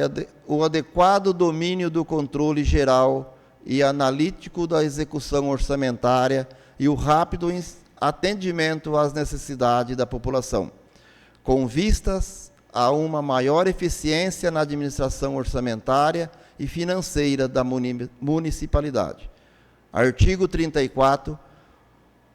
Speaker 2: o adequado domínio do controle geral e analítico da execução orçamentária e o rápido atendimento às necessidades da população, com vistas a uma maior eficiência na administração orçamentária e financeira da municipalidade. Artigo 34.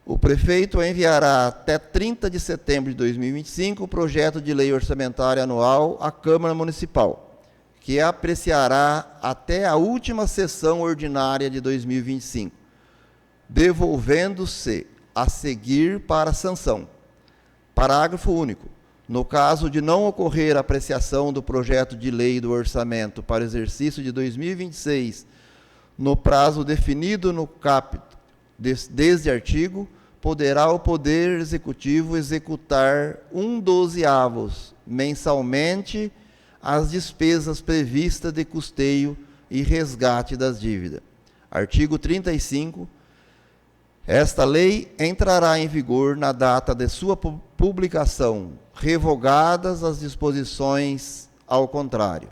Speaker 2: O prefeito enviará até 30 de setembro de 2025 o projeto de lei orçamentária anual à Câmara Municipal, que apreciará até a última sessão ordinária de 2025, devolvendo-se a seguir para sanção. Parágrafo único. No caso de não ocorrer apreciação do projeto de lei do orçamento para o exercício de 2026 no prazo definido no caput deste artigo, poderá o Poder Executivo executar 1/12 mensalmente as despesas previstas de custeio e resgate das dívidas. Artigo 35. Esta lei entrará em vigor na data de sua publicação, revogadas as disposições ao contrário.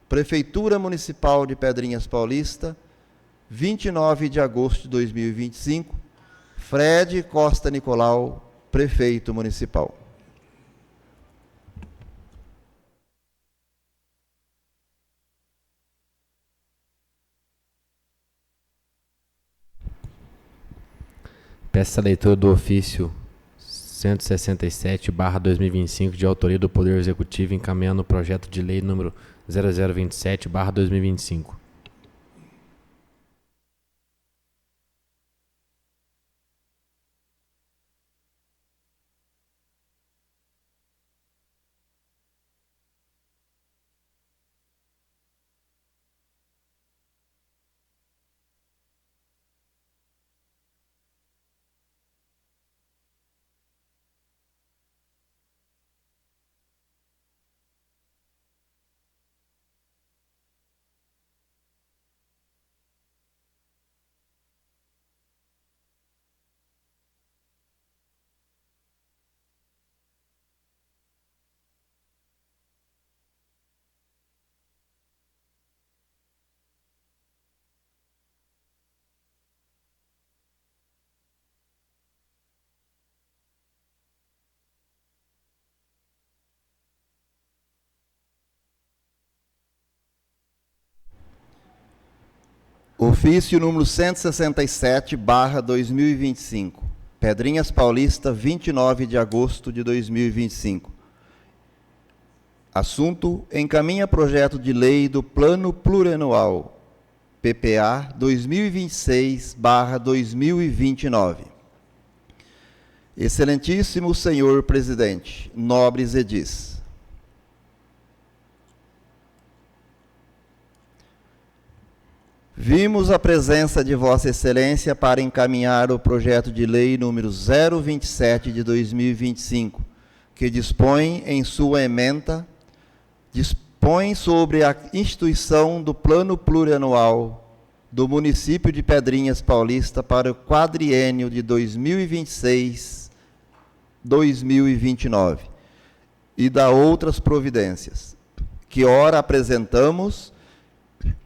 Speaker 2: Prefeitura Municipal de Pedrinhas Paulista, 29 de agosto de 2025, Fred Costa Nicolau, Prefeito Municipal.
Speaker 1: Peço a leitura do ofício 167/2025, de autoria do Poder Executivo, encaminhando o projeto de lei número 0027/2025.
Speaker 2: Ofício número 167/2025, Pedrinhas Paulista, 29 de agosto de 2025. Assunto: encaminha projeto de lei do Plano Plurianual, PPA 2026/2029. Excelentíssimo senhor presidente, nobres edis. Vimos a presença de Vossa Excelência para encaminhar o projeto de lei número 027 de 2025, que dispõe em sua ementa, dispõe sobre a instituição do Plano Plurianual do município de Pedrinhas Paulista para o quadriênio de 2026-2029 e da outras providências, que ora apresentamos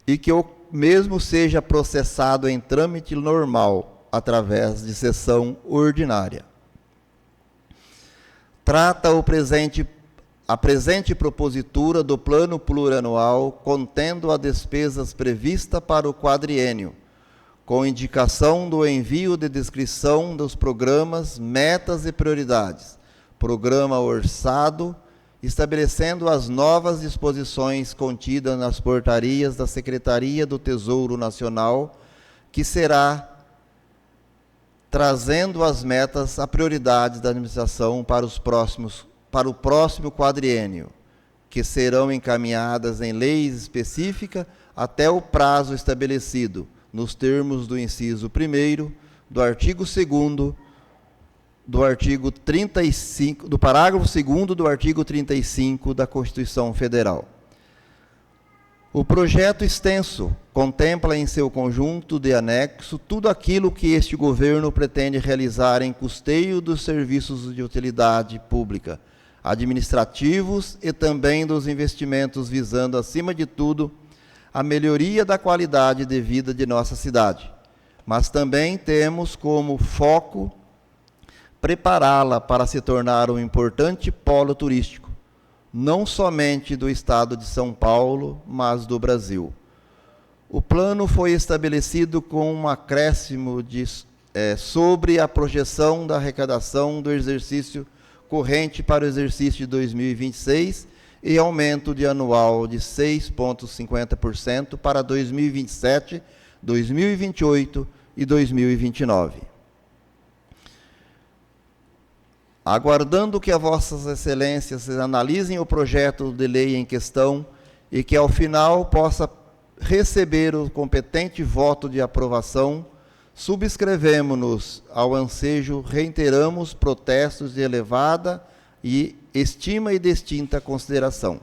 Speaker 2: e que o mesmo seja processado em trâmite normal, através de sessão ordinária. Trata a presente propositura do plano plurianual contendo as despesas previstas para o quadriênio, com indicação do envio de descrição dos programas, metas e prioridades, programa orçado, estabelecendo as novas disposições contidas nas portarias da Secretaria do Tesouro Nacional, que será trazendo as metas, a prioridades da administração para o próximo quadriênio, que serão encaminhadas em leis específicas até o prazo estabelecido, nos termos do inciso 1º, do artigo 2º, do artigo 35, do parágrafo 2º do artigo 35 da Constituição Federal. O projeto extenso contempla em seu conjunto de anexo tudo aquilo que este governo pretende realizar em custeio dos serviços de utilidade pública, administrativos e também dos investimentos visando, acima de tudo, a melhoria da qualidade de vida de nossa cidade. Mas também temos como foco prepará-la para se tornar um importante polo turístico, não somente do estado de São Paulo, mas do Brasil. O plano foi estabelecido com um acréscimo sobre a projeção da arrecadação do exercício corrente para o exercício de 2026 e aumento de anual de 6,50% para 2027, 2028 e 2029. Aguardando que as vossas excelências analisem o projeto de lei em questão e que, ao final, possa receber o competente voto de aprovação, subscrevemos-nos ao ansejo, reiteramos protestos de elevada e estima e distinta consideração.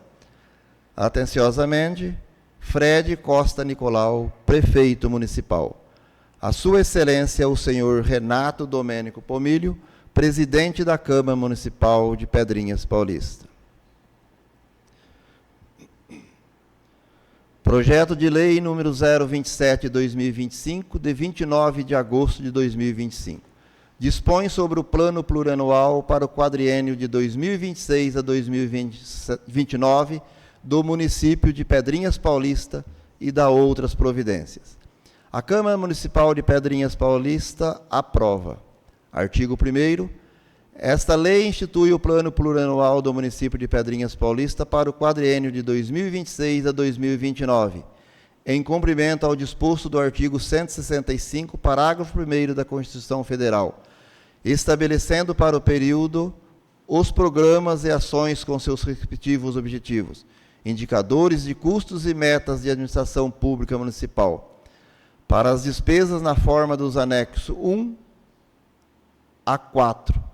Speaker 2: Atenciosamente, Fred Costa Nicolau, Prefeito Municipal. A Sua Excelência, o senhor Renato Domênico Pomilho, Presidente da Câmara Municipal de Pedrinhas Paulista. Projeto de Lei número 027/2025, de 29 de agosto de 2025. Dispõe sobre o Plano Plurianual para o quadriênio de 2026 a 2029 do município de Pedrinhas Paulista e da outras providências. A Câmara Municipal de Pedrinhas Paulista aprova. Artigo 1º. Esta lei institui o Plano Plurianual do município de Pedrinhas Paulista para o quadriênio de 2026 a 2029, em cumprimento ao disposto do artigo 165, parágrafo 1º da Constituição Federal, estabelecendo para o período os programas e ações com seus respectivos objetivos, indicadores de custos e metas de administração pública municipal. Para as despesas na forma dos anexos 1 a 4,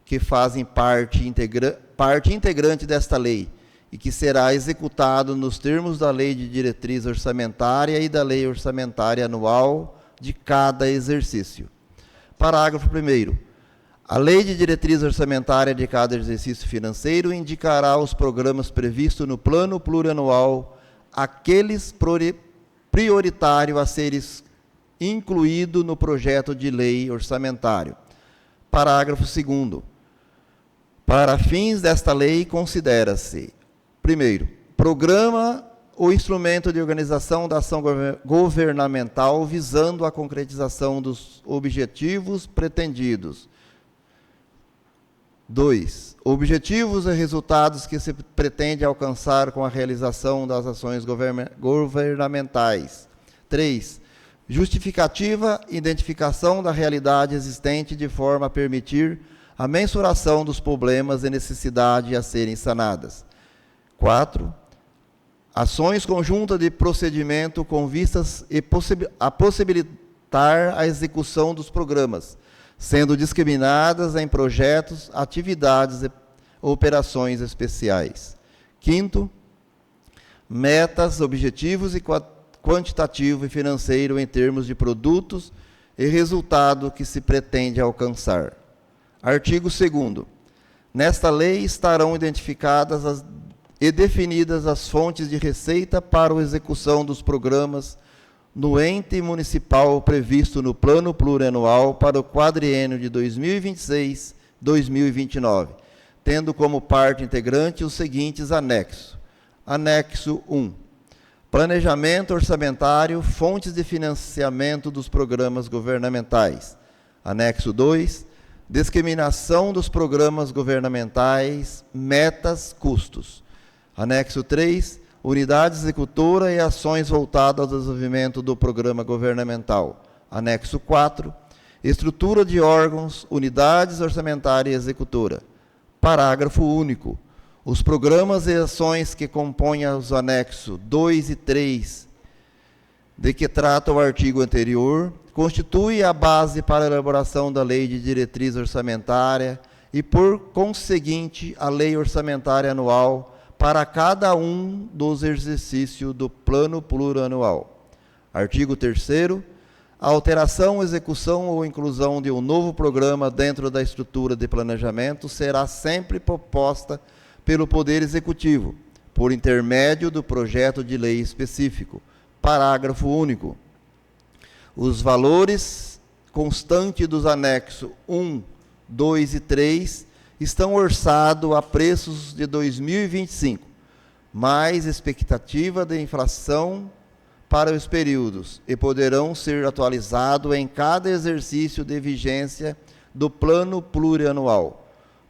Speaker 2: que fazem parte integrante desta lei e que será executado nos termos da Lei de Diretriz Orçamentária e da Lei Orçamentária Anual de cada exercício. Parágrafo 1º. A Lei de Diretriz Orçamentária de cada exercício financeiro indicará os programas previstos no Plano Plurianual, aqueles prioritários a serem incluídos no projeto de lei orçamentário. Parágrafo 2º. Para fins desta lei, considera-se, primeiro, programa ou instrumento de organização da ação governamental visando a concretização dos objetivos pretendidos. 2. Objetivos e resultados que se pretende alcançar com a realização das ações governamentais. 3. Justificativa, identificação da realidade existente de forma a permitir a mensuração dos problemas e necessidades a serem sanadas. 4. Ações conjuntas de procedimento com vistas a possibilitar a execução dos programas, sendo discriminadas em projetos, atividades e operações especiais. 5. Metas, objetivos e quantitativo e financeiro em termos de produtos e resultado que se pretende alcançar. Artigo 2º. Nesta lei estarão identificadas e definidas as fontes de receita para a execução dos programas, no ente municipal previsto no Plano Plurianual para o quadriênio de 2026-2029, tendo como parte integrante os seguintes anexos. Anexo 1. Planejamento orçamentário, fontes de financiamento dos programas governamentais. Anexo 2. Discriminação dos programas governamentais, metas, custos. Anexo 3. Unidade executora e ações voltadas ao desenvolvimento do programa governamental. Anexo 4. Estrutura de órgãos, unidades orçamentária e executora. Parágrafo único. Os programas e ações que compõem os anexos 2 e 3, de que trata o artigo anterior, constituem a base para a elaboração da Lei de Diretriz Orçamentária e, por conseguinte, a Lei Orçamentária Anual para cada um dos exercícios do Plano Plurianual. Artigo 3º. A alteração, execução ou inclusão de um novo programa dentro da estrutura de planejamento será sempre proposta pelo Poder Executivo, por intermédio do projeto de lei específico. Parágrafo único. Os valores constantes dos anexos 1, 2 e 3 estão orçados a preços de 2025, mais expectativa de inflação para os períodos, e poderão ser atualizados em cada exercício de vigência do Plano Plurianual,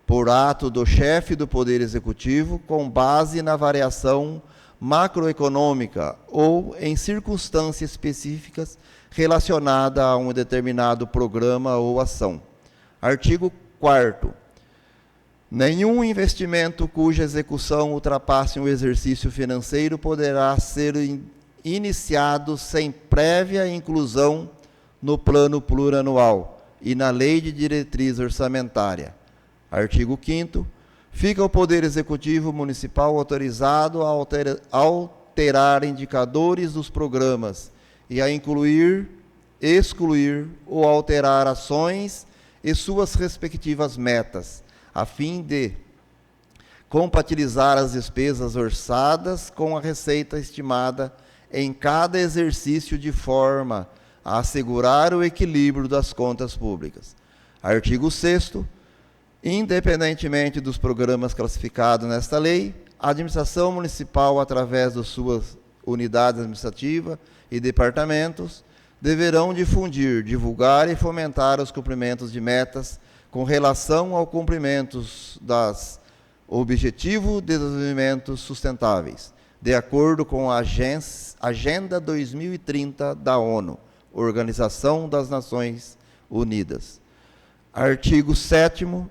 Speaker 2: por ato do chefe do Poder Executivo, com base na variação macroeconômica ou em circunstâncias específicas relacionadas a um determinado programa ou ação. Artigo 4º. Nenhum investimento cuja execução ultrapasse um exercício financeiro poderá ser iniciado sem prévia inclusão no Plano Plurianual e na Lei de Diretriz Orçamentária. Artigo 5º. Fica o Poder Executivo Municipal autorizado a alterar indicadores dos programas e a incluir, excluir ou alterar ações e suas respectivas metas, a fim de compatibilizar as despesas orçadas com a receita estimada em cada exercício de forma a assegurar o equilíbrio das contas públicas. Artigo 6º. Independentemente dos programas classificados nesta lei, a administração municipal, através de suas unidades administrativas e departamentos, deverão difundir, divulgar e fomentar os cumprimentos de metas com relação ao cumprimento das Objetivos de Desenvolvimento Sustentáveis, de acordo com a Agenda 2030 da ONU, Organização das Nações Unidas. Artigo 7º.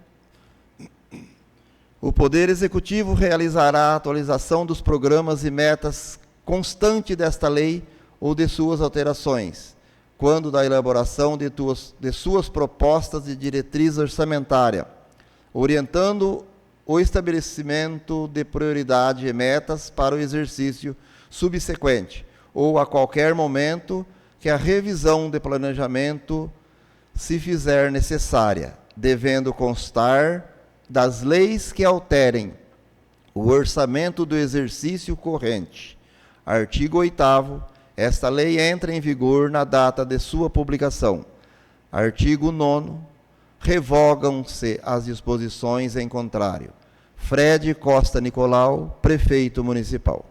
Speaker 2: O Poder Executivo realizará a atualização dos programas e metas constante desta lei ou de suas alterações, quando da elaboração de suas propostas de diretriz orçamentária, orientando o estabelecimento de prioridade e metas para o exercício subsequente, ou a qualquer momento que a revisão de planejamento se fizer necessária, devendo constar das leis que alterem o orçamento do exercício corrente. Artigo 8º. Esta lei entra em vigor na data de sua publicação. Artigo 9º. Revogam-se as disposições em contrário. Fred Costa Nicolau, Prefeito Municipal.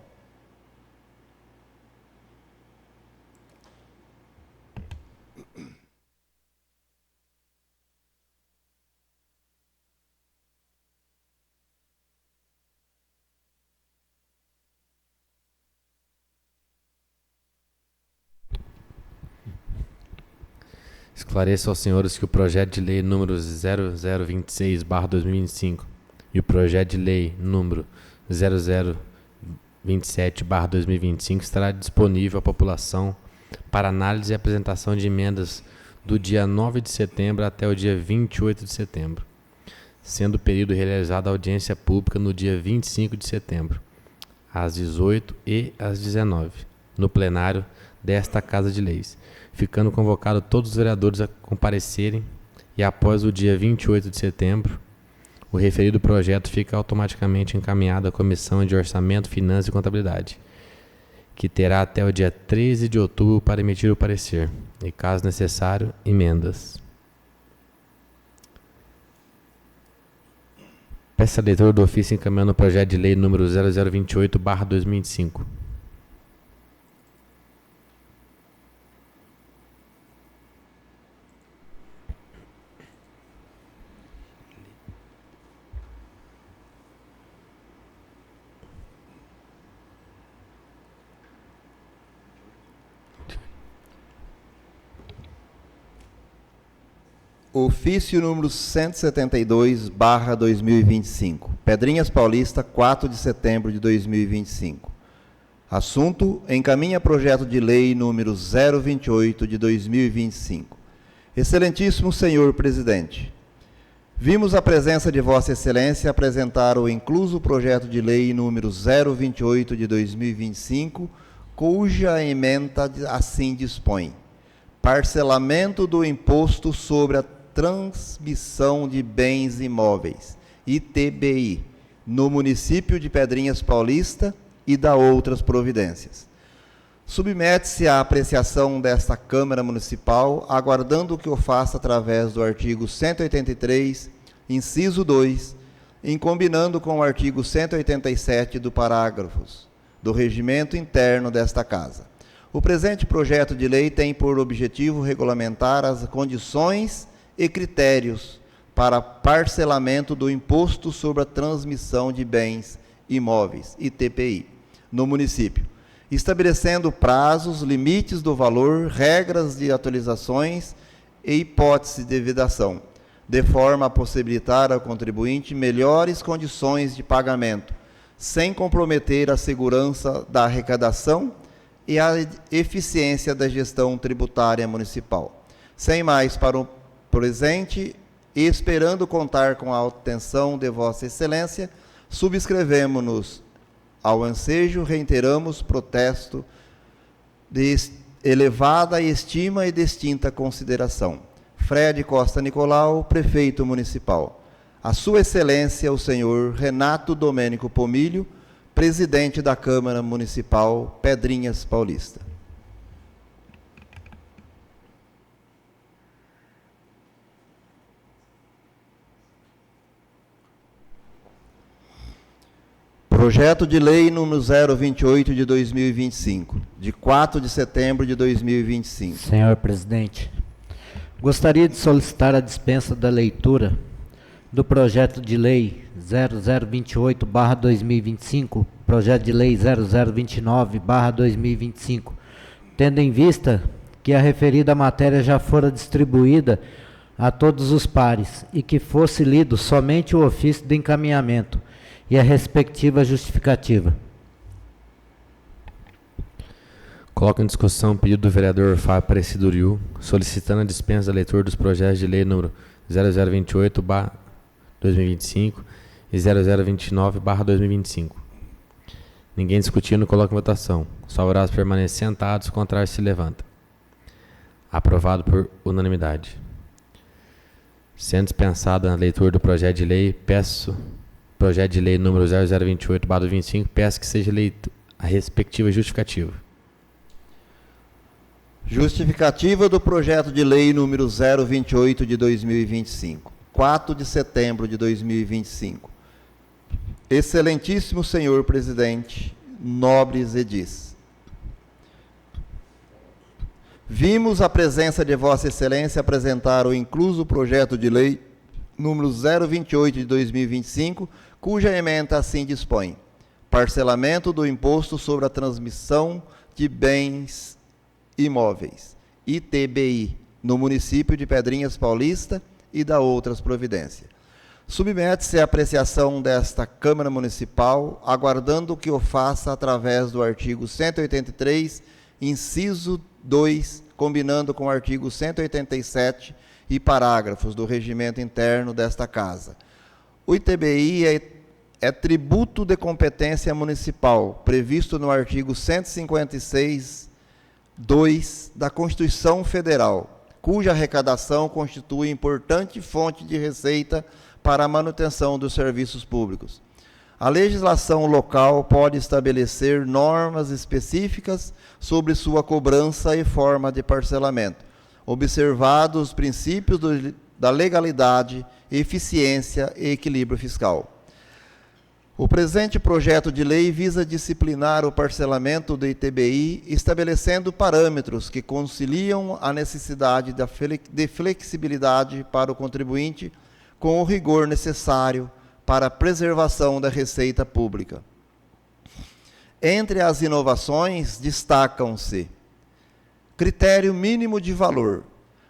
Speaker 1: Esclareço aos senhores que o projeto de lei número 0026/2025 e o projeto de lei número 0027/2025 estará disponível à população para análise e apresentação de emendas do dia 9 de setembro até o dia 28 de setembro, sendo o período realizada a audiência pública no dia 25 de setembro, às 18 e às 19, no plenário desta Casa de Leis, ficando convocado todos os vereadores a comparecerem e, após o dia 28 de setembro, o referido projeto fica automaticamente encaminhado à Comissão de Orçamento, Finanças e Contabilidade, que terá até o dia 13 de outubro para emitir o parecer, e, caso necessário, emendas. Peço a leitura do ofício encaminhando o projeto de lei número 0028/2025.
Speaker 2: Ofício número 172/2025. Pedrinhas Paulista, 4 de setembro de 2025. Assunto: encaminha projeto de lei número 028 de 2025. Excelentíssimo senhor presidente, vimos a presença de Vossa Excelência apresentar o incluso projeto de lei número 028 de 2025, cuja ementa assim dispõe: parcelamento do imposto sobre a transmissão de bens imóveis, ITBI, no município de Pedrinhas Paulista e da outras providências. Submete-se à apreciação desta Câmara Municipal, aguardando que o faça através do artigo 183, inciso 2, em combinando com o artigo 187 do parágrafos do regimento interno desta Casa. O presente projeto de lei tem por objetivo regulamentar as condições e critérios para parcelamento do Imposto sobre a Transmissão de Bens Imóveis, ITPI, no município, estabelecendo prazos, limites do valor, regras de atualizações e hipótese de vedação, de forma a possibilitar ao contribuinte melhores condições de pagamento, sem comprometer a segurança da arrecadação e a eficiência da gestão tributária municipal. Sem mais para o presente, e esperando contar com a atenção de Vossa Excelência, subscrevemos-nos ao ensejo, reiteramos protesto de elevada estima e distinta consideração. Fred Costa Nicolau, Prefeito Municipal. A Sua Excelência, o senhor Renato Domênico Pomilho, Presidente da Câmara Municipal Pedrinhas Paulista. Projeto de Lei número 028 de 2025, de 4 de setembro de 2025.
Speaker 3: Senhor Presidente, gostaria de solicitar a dispensa da leitura do projeto de lei 0028/2025, projeto de lei 0029/2025, tendo em vista que a referida matéria já fora distribuída a todos os pares e que fosse lido somente o ofício de encaminhamento e a respectiva justificativa.
Speaker 1: Coloco em discussão o pedido do vereador Fábio Aparecido Uriu, solicitando a dispensa da leitura dos projetos de lei número 0028/2025 e 0029/2025. Ninguém discutindo, coloco em votação. Os favoráveis permanecem sentados, os contrários se levantam. Aprovado por unanimidade. Sendo dispensada a leitura do projeto de lei, projeto de lei número 0028/2025, peço que seja leita a respectiva justificativa.
Speaker 2: Justificativa do projeto de lei número 028 de 2025, 4 de setembro de 2025. Excelentíssimo senhor presidente, nobres edis. Vimos a presença de Vossa Excelência apresentar o incluso projeto de lei número 028 de 2025, cuja ementa assim dispõe: parcelamento do Imposto sobre a Transmissão de Bens Imóveis, ITBI, no município de Pedrinhas Paulista e da outras providências. Submete-se à apreciação desta Câmara Municipal, aguardando que o faça através do artigo 183, inciso 2, combinando com o artigo 187 e parágrafos do regimento interno desta Casa. O ITBI é tributo de competência municipal, previsto no artigo 156, 2 da Constituição Federal, cuja arrecadação constitui importante fonte de receita para a manutenção dos serviços públicos. A legislação local pode estabelecer normas específicas sobre sua cobrança e forma de parcelamento, observados os princípios da legalidade, eficiência e equilíbrio fiscal. O presente projeto de lei visa disciplinar o parcelamento do ITBI, estabelecendo parâmetros que conciliam a necessidade de flexibilidade para o contribuinte com o rigor necessário para a preservação da receita pública. Entre as inovações, destacam-se: critério mínimo de valor.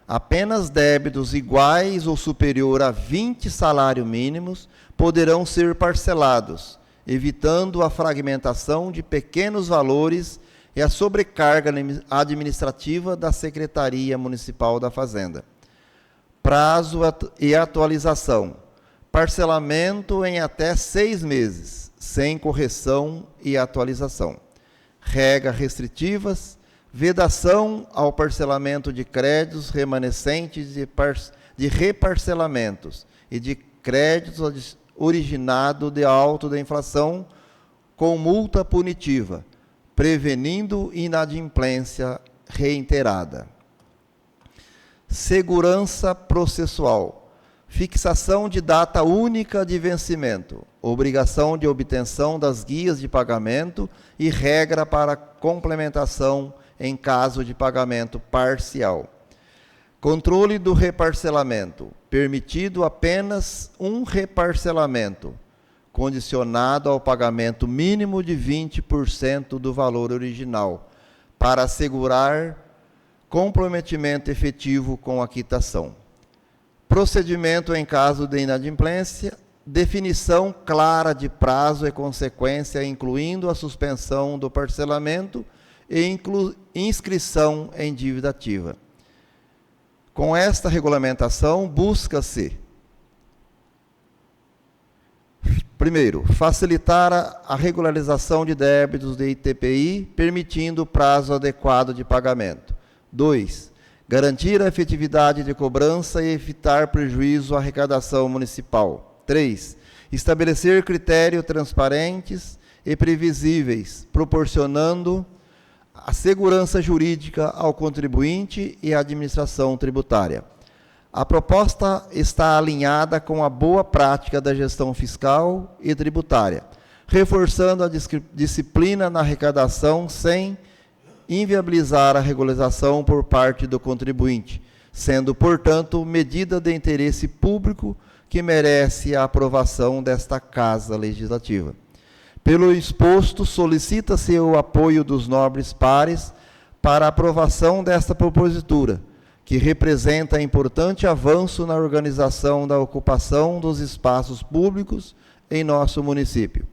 Speaker 2: Apenas débitos iguais ou superior a 20 salários mínimos poderão ser parcelados, evitando a fragmentação de pequenos valores e a sobrecarga administrativa da Secretaria Municipal da Fazenda. Prazo e atualização. Parcelamento em até 6 meses, sem correção e atualização. Regras restritivas. Vedação ao parcelamento de créditos remanescentes de reparcelamentos e de créditos originados de alto da inflação com multa punitiva, prevenindo inadimplência reiterada. Segurança processual. Fixação de data única de vencimento, obrigação de obtenção das guias de pagamento e regra para complementação em caso de pagamento parcial. Controle do reparcelamento. Permitido apenas um reparcelamento, condicionado ao pagamento mínimo de 20% do valor original, para assegurar comprometimento efetivo com a quitação. Procedimento em caso de inadimplência. Definição clara de prazo e consequência, incluindo a suspensão do parcelamento e inscrição em dívida ativa. Com esta regulamentação, busca-se, primeiro, facilitar a regularização de débitos de ITPI, permitindo prazo adequado de pagamento. 2. Garantir a efetividade de cobrança e evitar prejuízo à arrecadação municipal. 3. Estabelecer critérios transparentes e previsíveis, proporcionando a segurança jurídica ao contribuinte e à administração tributária. A proposta está alinhada com a boa prática da gestão fiscal e tributária, reforçando a disciplina na arrecadação sem inviabilizar a regularização por parte do contribuinte, sendo, portanto, medida de interesse público que merece a aprovação desta Casa Legislativa. Pelo exposto, solicita-se o apoio dos nobres pares para a aprovação desta propositura, que representa importante avanço na organização da ocupação dos espaços públicos em nosso município.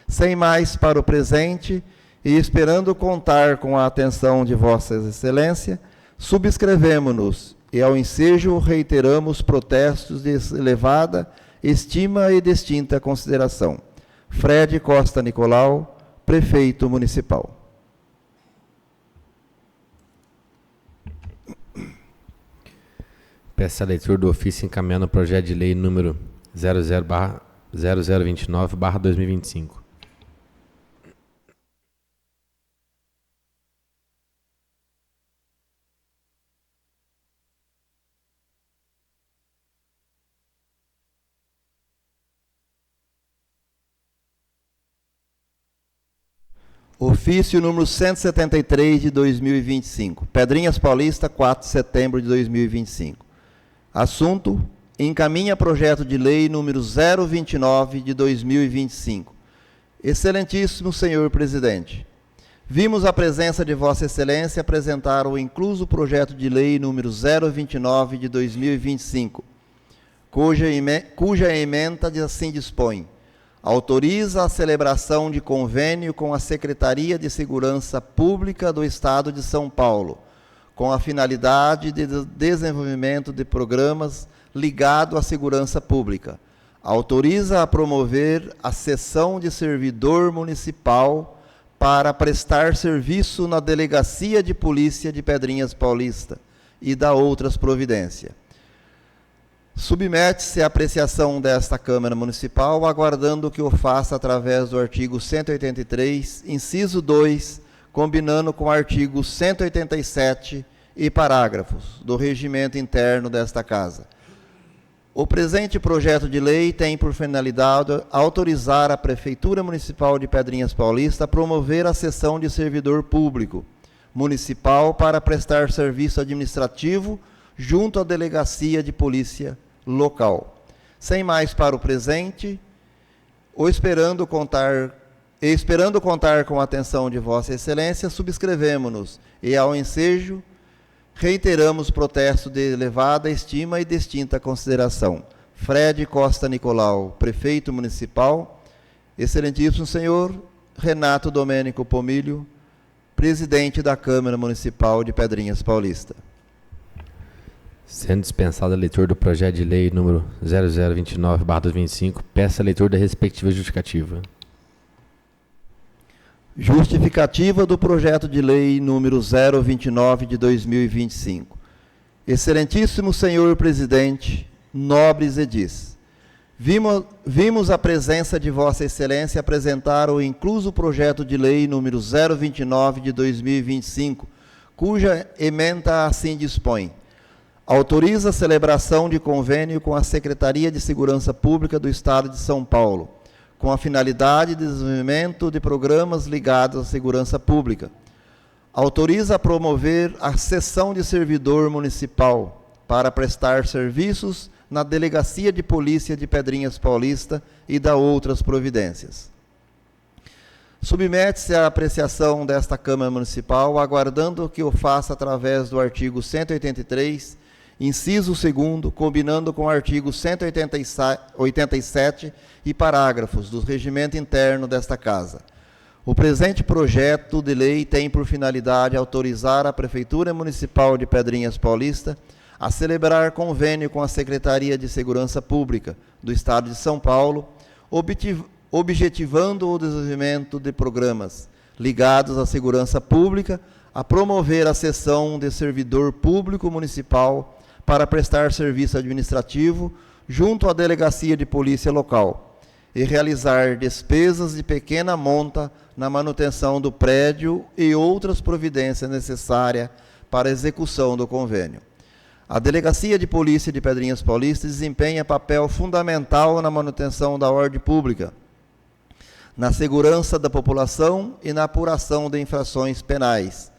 Speaker 2: Sem mais para o presente, e esperando contar com a atenção de Vossas Excelências, subscrevemo-nos e, ao ensejo, reiteramos protestos de elevada estima e distinta consideração. Fred Costa Nicolau, Prefeito Municipal.
Speaker 1: Peço a leitura do ofício encaminhando o projeto de lei número 0029/2025.
Speaker 2: Ofício número 173 de 2025. Pedrinhas Paulista, 4 de setembro de 2025. Assunto: encaminha projeto de lei número 029 de 2025. Excelentíssimo senhor presidente, vimos a presença de Vossa Excelência apresentar o incluso projeto de lei número 029 de 2025, cuja ementa assim dispõe: autoriza a celebração de convênio com a Secretaria de Segurança Pública do Estado de São Paulo, com a finalidade de desenvolvimento de programas ligados à segurança pública. Autoriza a promover a cessão de servidor municipal para prestar serviço na Delegacia de Polícia de Pedrinhas Paulista e dá outras providências. Submete-se à apreciação desta Câmara Municipal, aguardando que o faça através do artigo 183, inciso 2, combinando com o artigo 187 e parágrafos do regimento interno desta Casa. O presente projeto de lei tem por finalidade autorizar a Prefeitura Municipal de Pedrinhas Paulista a promover a cessão de servidor público municipal para prestar serviço administrativo junto à Delegacia de Polícia Local. Sem mais para o presente, esperando contar com a atenção de Vossa Excelência, subscrevemos-nos e, ao ensejo, reiteramos protesto de elevada estima e distinta consideração. Fred Costa Nicolau, Prefeito Municipal. Excelentíssimo Senhor Renato Domênico Pomilho, Presidente da Câmara Municipal de Pedrinhas Paulista.
Speaker 1: Sendo dispensada a leitura do projeto de lei número 0029/2025, peço a leitura da respectiva justificativa.
Speaker 2: Justificativa do projeto de lei número 029 de 2025. Excelentíssimo Senhor Presidente, nobres edis, vimos a presença de Vossa Excelência apresentar o incluso projeto de lei número 029 de 2025, cuja ementa assim dispõe: autoriza a celebração de convênio com a Secretaria de Segurança Pública do Estado de São Paulo, com a finalidade de desenvolvimento de programas ligados à segurança pública. Autoriza a promover a cessão de servidor municipal para prestar serviços na Delegacia de Polícia de Pedrinhas Paulista e dá outras providências. Submete-se à apreciação desta Câmara Municipal, aguardando que o faça através do artigo 183, inciso 2º, combinando com o artigo 187 e parágrafos do regimento interno desta Casa. O presente projeto de lei tem por finalidade autorizar a Prefeitura Municipal de Pedrinhas Paulista a celebrar convênio com a Secretaria de Segurança Pública do Estado de São Paulo, objetivando o desenvolvimento de programas ligados à segurança pública, a promover a cessão de servidor público municipal para prestar serviço administrativo junto à Delegacia de Polícia Local e realizar despesas de pequena monta na manutenção do prédio e outras providências necessárias para a execução do convênio. A Delegacia de Polícia de Pedrinhas Paulista desempenha papel fundamental na manutenção da ordem pública, na segurança da população e na apuração de infrações penais.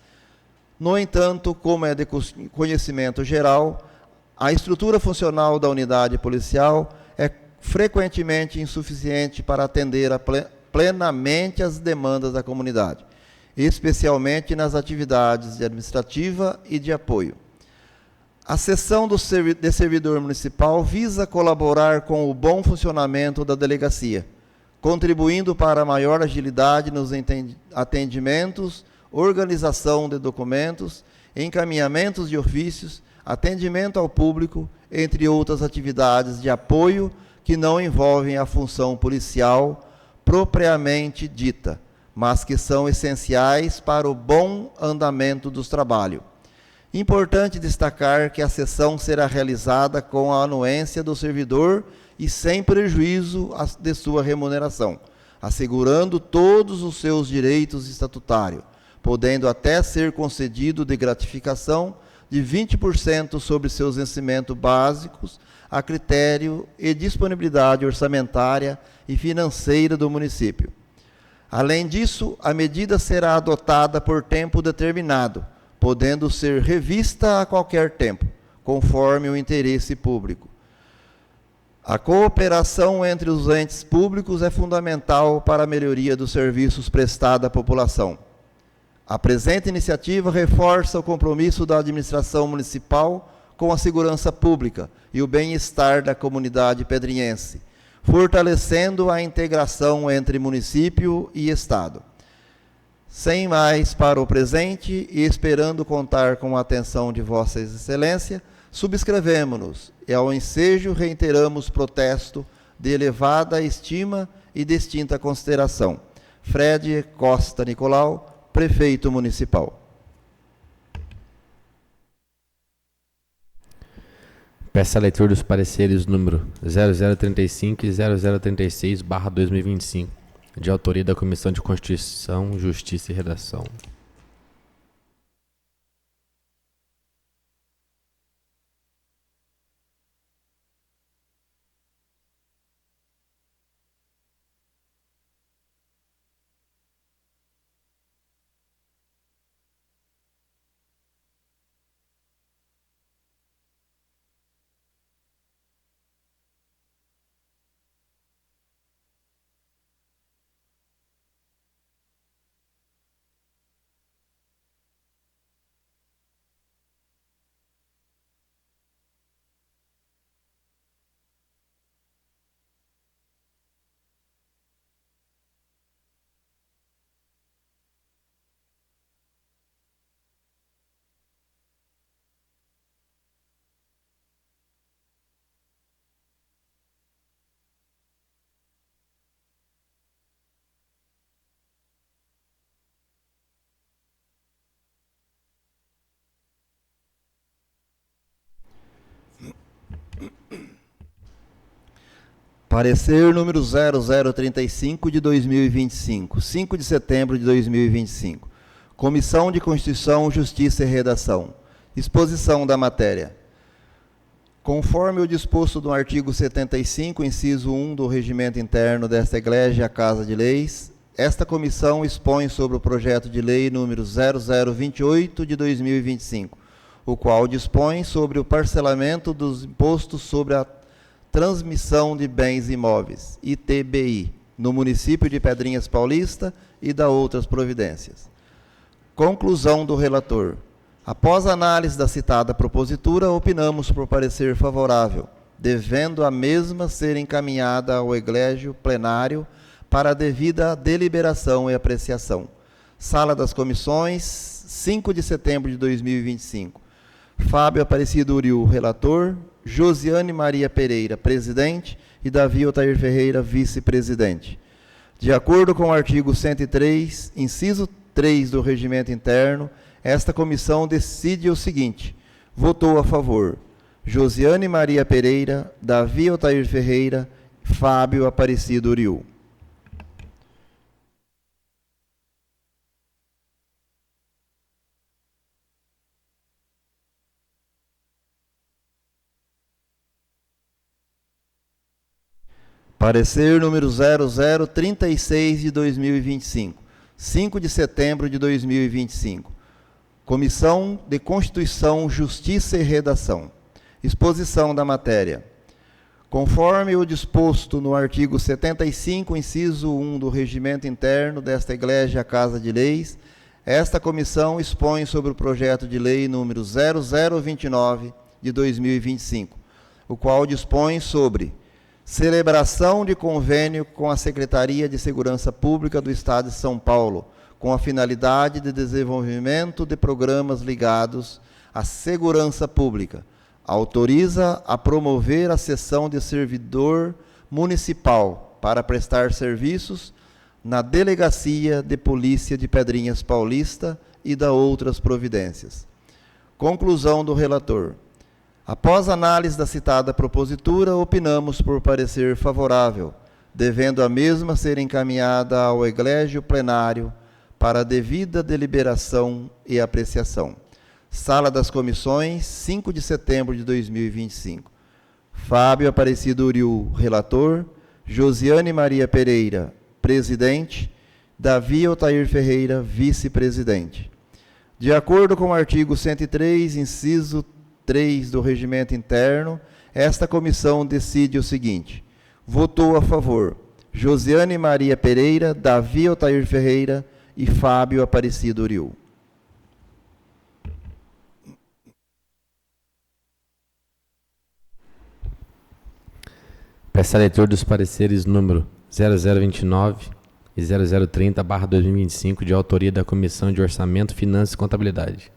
Speaker 2: No entanto, como é de conhecimento geral, a estrutura funcional da unidade policial é frequentemente insuficiente para atender plenamente as demandas da comunidade, especialmente nas atividades de administrativa e de apoio. A cessão de servidor municipal visa colaborar com o bom funcionamento da delegacia, contribuindo para a maior agilidade nos atendimentos, organização de documentos, encaminhamentos de ofícios, atendimento ao público, entre outras atividades de apoio que não envolvem a função policial propriamente dita, mas que são essenciais para o bom andamento dos trabalhos. Importante destacar que a cessão será realizada com a anuência do servidor e sem prejuízo de sua remuneração, assegurando todos os seus direitos estatutários, podendo até ser concedido de gratificação de 20% sobre seus vencimentos básicos, a critério e disponibilidade orçamentária e financeira do município. Além disso, a medida será adotada por tempo determinado, podendo ser revista a qualquer tempo, conforme o interesse público. A cooperação entre os entes públicos é fundamental para a melhoria dos serviços prestados à população. A presente iniciativa reforça o compromisso da administração municipal com a segurança pública e o bem-estar da comunidade pedrinhense, fortalecendo a integração entre município e Estado. Sem mais para o presente e esperando contar com a atenção de Vossa Excelência, subscrevemos-nos e ao ensejo reiteramos protesto de elevada estima e distinta consideração. Fred Costa Nicolau, Prefeito Municipal.
Speaker 1: Peço a leitura dos pareceres número 0035 e 0036/2025, de autoria da Comissão de Constituição, Justiça e Redação.
Speaker 2: Parecer número 0035 de 2025, 5 de setembro de 2025. Comissão de Constituição, Justiça e Redação. Exposição da matéria. Conforme o disposto no artigo 75, inciso 1 do Regimento Interno desta Igreja, a Casa de Leis, esta comissão expõe sobre o projeto de lei número 0028 de 2025, o qual dispõe sobre o parcelamento dos impostos sobre a transmissão de bens imóveis, ITBI, no município de Pedrinhas Paulista e da outras providências. Conclusão do relator. Após análise da citada propositura, opinamos por parecer favorável, devendo a mesma ser encaminhada ao eglégio plenário para a devida deliberação e apreciação. Sala das Comissões, 5 de setembro de 2025. Fábio Aparecido Uriu, relator. Josiane Maria Pereira, presidente, e Davi Otair Ferreira, vice-presidente. De acordo com o artigo 103, inciso 3 do Regimento Interno, esta comissão decide o seguinte: votou a favor Josiane Maria Pereira, Davi Otair Ferreira, Fábio Aparecido Uriu. Parecer número 0036 de 2025, 5 de setembro de 2025. Comissão de Constituição, Justiça e Redação. Exposição da matéria. Conforme o disposto no artigo 75, inciso 1 do Regimento Interno desta Igreja, a Casa de Leis, esta comissão expõe sobre o projeto de lei número 0029 de 2025, o qual dispõe sobre celebração de convênio com a Secretaria de Segurança Pública do Estado de São Paulo, com a finalidade de desenvolvimento de programas ligados à segurança pública. Autoriza a promover a cessão de servidor municipal para prestar serviços na Delegacia de Polícia de Pedrinhas Paulista e da outras providências. Conclusão do relator. Após análise da citada propositura, opinamos por parecer favorável, devendo a mesma ser encaminhada ao eglégio plenário para a devida deliberação e apreciação. Sala das Comissões, 5 de setembro de 2025. Fábio Aparecido Uriu, relator. Josiane Maria Pereira, presidente. Davi Otair Ferreira, vice-presidente. De acordo com o artigo 103, inciso 3 do Regimento Interno, esta comissão decide o seguinte: votou a favor Josiane Maria Pereira, Davi Otair Ferreira e Fábio Aparecido Uriu.
Speaker 1: Peço a leitura dos pareceres número 0029 e 0030/2025, de autoria da Comissão de Orçamento, Finanças e Contabilidade.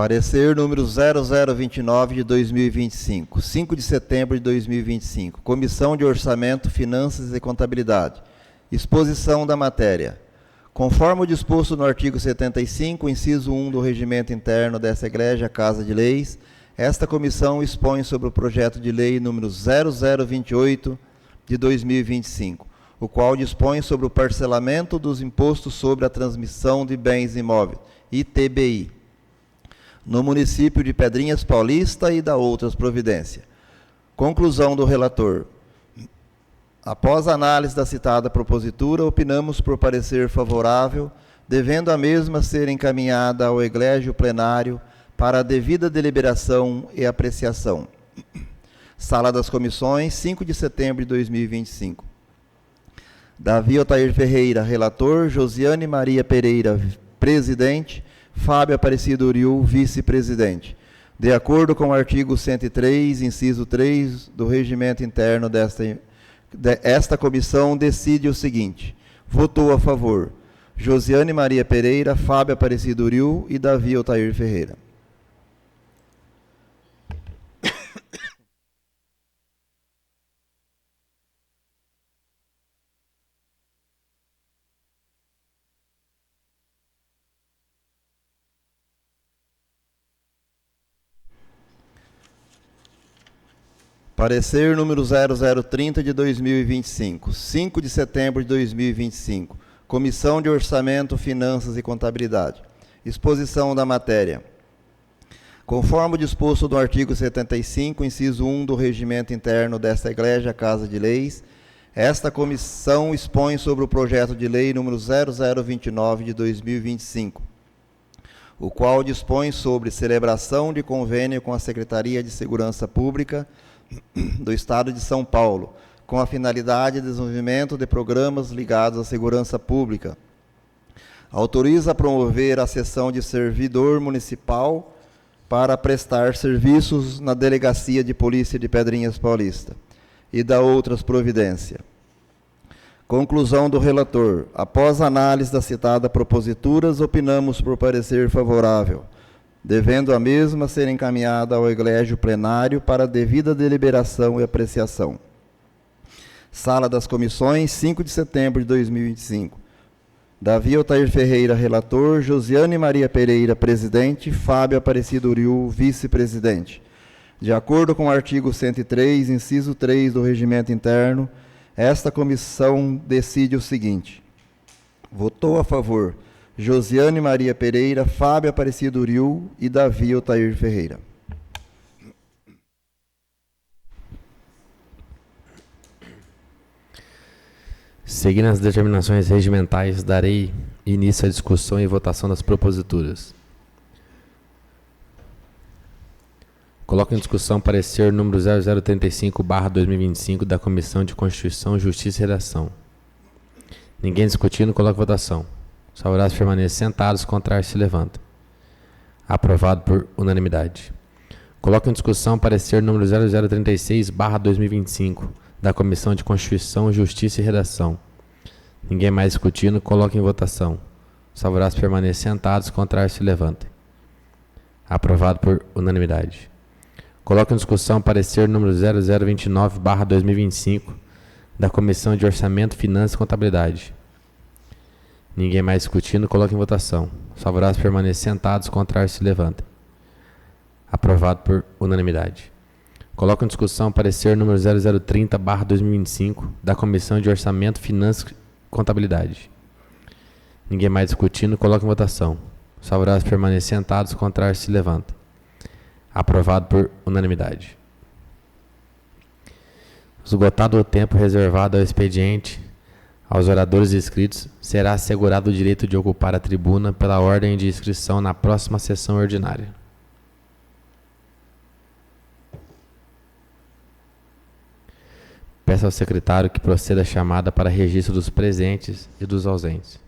Speaker 2: Parecer número 0029 de 2025, 5 de setembro de 2025. Comissão de Orçamento, Finanças e Contabilidade. Exposição da matéria. Conforme o disposto no artigo 75, inciso 1 do Regimento Interno desta Igreja Casa de Leis, esta comissão expõe sobre o projeto de lei número 0028 de 2025, o qual dispõe sobre o parcelamento dos impostos sobre a transmissão de bens imóveis, ITBI, no município de Pedrinhas Paulista e da outras providências. Conclusão do relator. Após a análise da citada propositura, opinamos por parecer favorável, devendo a mesma ser encaminhada ao eglégio plenário para a devida deliberação e apreciação. Sala das Comissões, 5 de setembro de 2025. Davi Otair Ferreira, relator. Josiane Maria Pereira, presidente. Fábio Aparecido Uriu, vice-presidente. De acordo com o artigo 103, inciso 3 do Regimento Interno esta comissão decide o seguinte: votou a favor Josiane Maria Pereira, Fábio Aparecido Uriu e Davi Otair Ferreira. Parecer número 0030 de 2025, 5 de setembro de 2025. Comissão de Orçamento, Finanças e Contabilidade. Exposição da matéria. Conforme o disposto no artigo 75, inciso 1 do Regimento Interno desta Igreja Casa de Leis, esta comissão expõe sobre o projeto de lei número 0029 de 2025, o qual dispõe sobre celebração de convênio com a Secretaria de Segurança Pública do Estado de São Paulo, com a finalidade de desenvolvimento de programas ligados à segurança pública. Autoriza a promover a cessão de servidor municipal para prestar serviços na Delegacia de Polícia de Pedrinhas Paulista e da outras providências. Conclusão do relator. Após análise das citadas proposituras, opinamos por parecer favorável, devendo a mesma ser encaminhada ao eglégio plenário para devida deliberação e apreciação. Sala das Comissões, 5 de setembro de 2025. Davi Otair Ferreira, relator. Josiane Maria Pereira, presidente. Fábio Aparecido Uriu, vice-presidente. De acordo com o artigo 103, inciso 3 do Regimento Interno, esta comissão decide o seguinte: votou a favor Josiane Maria Pereira, Fábio Aparecido Uriu e Davi Otair Ferreira.
Speaker 1: Seguindo as determinações regimentais, darei início à discussão e votação das proposituras. Coloco em discussão parecer número 0035/2025 da Comissão de Constituição, Justiça e Redação. Ninguém discutindo, coloco em votação. Os favoráveis permanecem sentados, contrários se levantam. Aprovado por unanimidade. Coloco em discussão parecer número 0036/2025 da Comissão de Constituição, Justiça e Redação. Ninguém mais discutindo, coloco em votação. Os favoráveis permanecem sentados, contrários se levantem. Aprovado por unanimidade. Coloco em discussão parecer número 0029/2025 da Comissão de Orçamento, Finanças e Contabilidade. Ninguém mais discutindo, coloco em votação. Os favoráveis permanecem sentados, contrários se levantem. Aprovado por unanimidade. Coloco em discussão parecer número 0030/2025 da Comissão de Orçamento, Finanças e Contabilidade. Ninguém mais discutindo, coloco em votação. Os favoráveis permanecem sentados, contrários se levantam. Aprovado por unanimidade. Esgotado o tempo reservado ao expediente, aos oradores inscritos, será assegurado o direito de ocupar a tribuna pela ordem de inscrição na próxima sessão ordinária. Peço ao secretário que proceda a chamada para registro dos presentes e dos ausentes.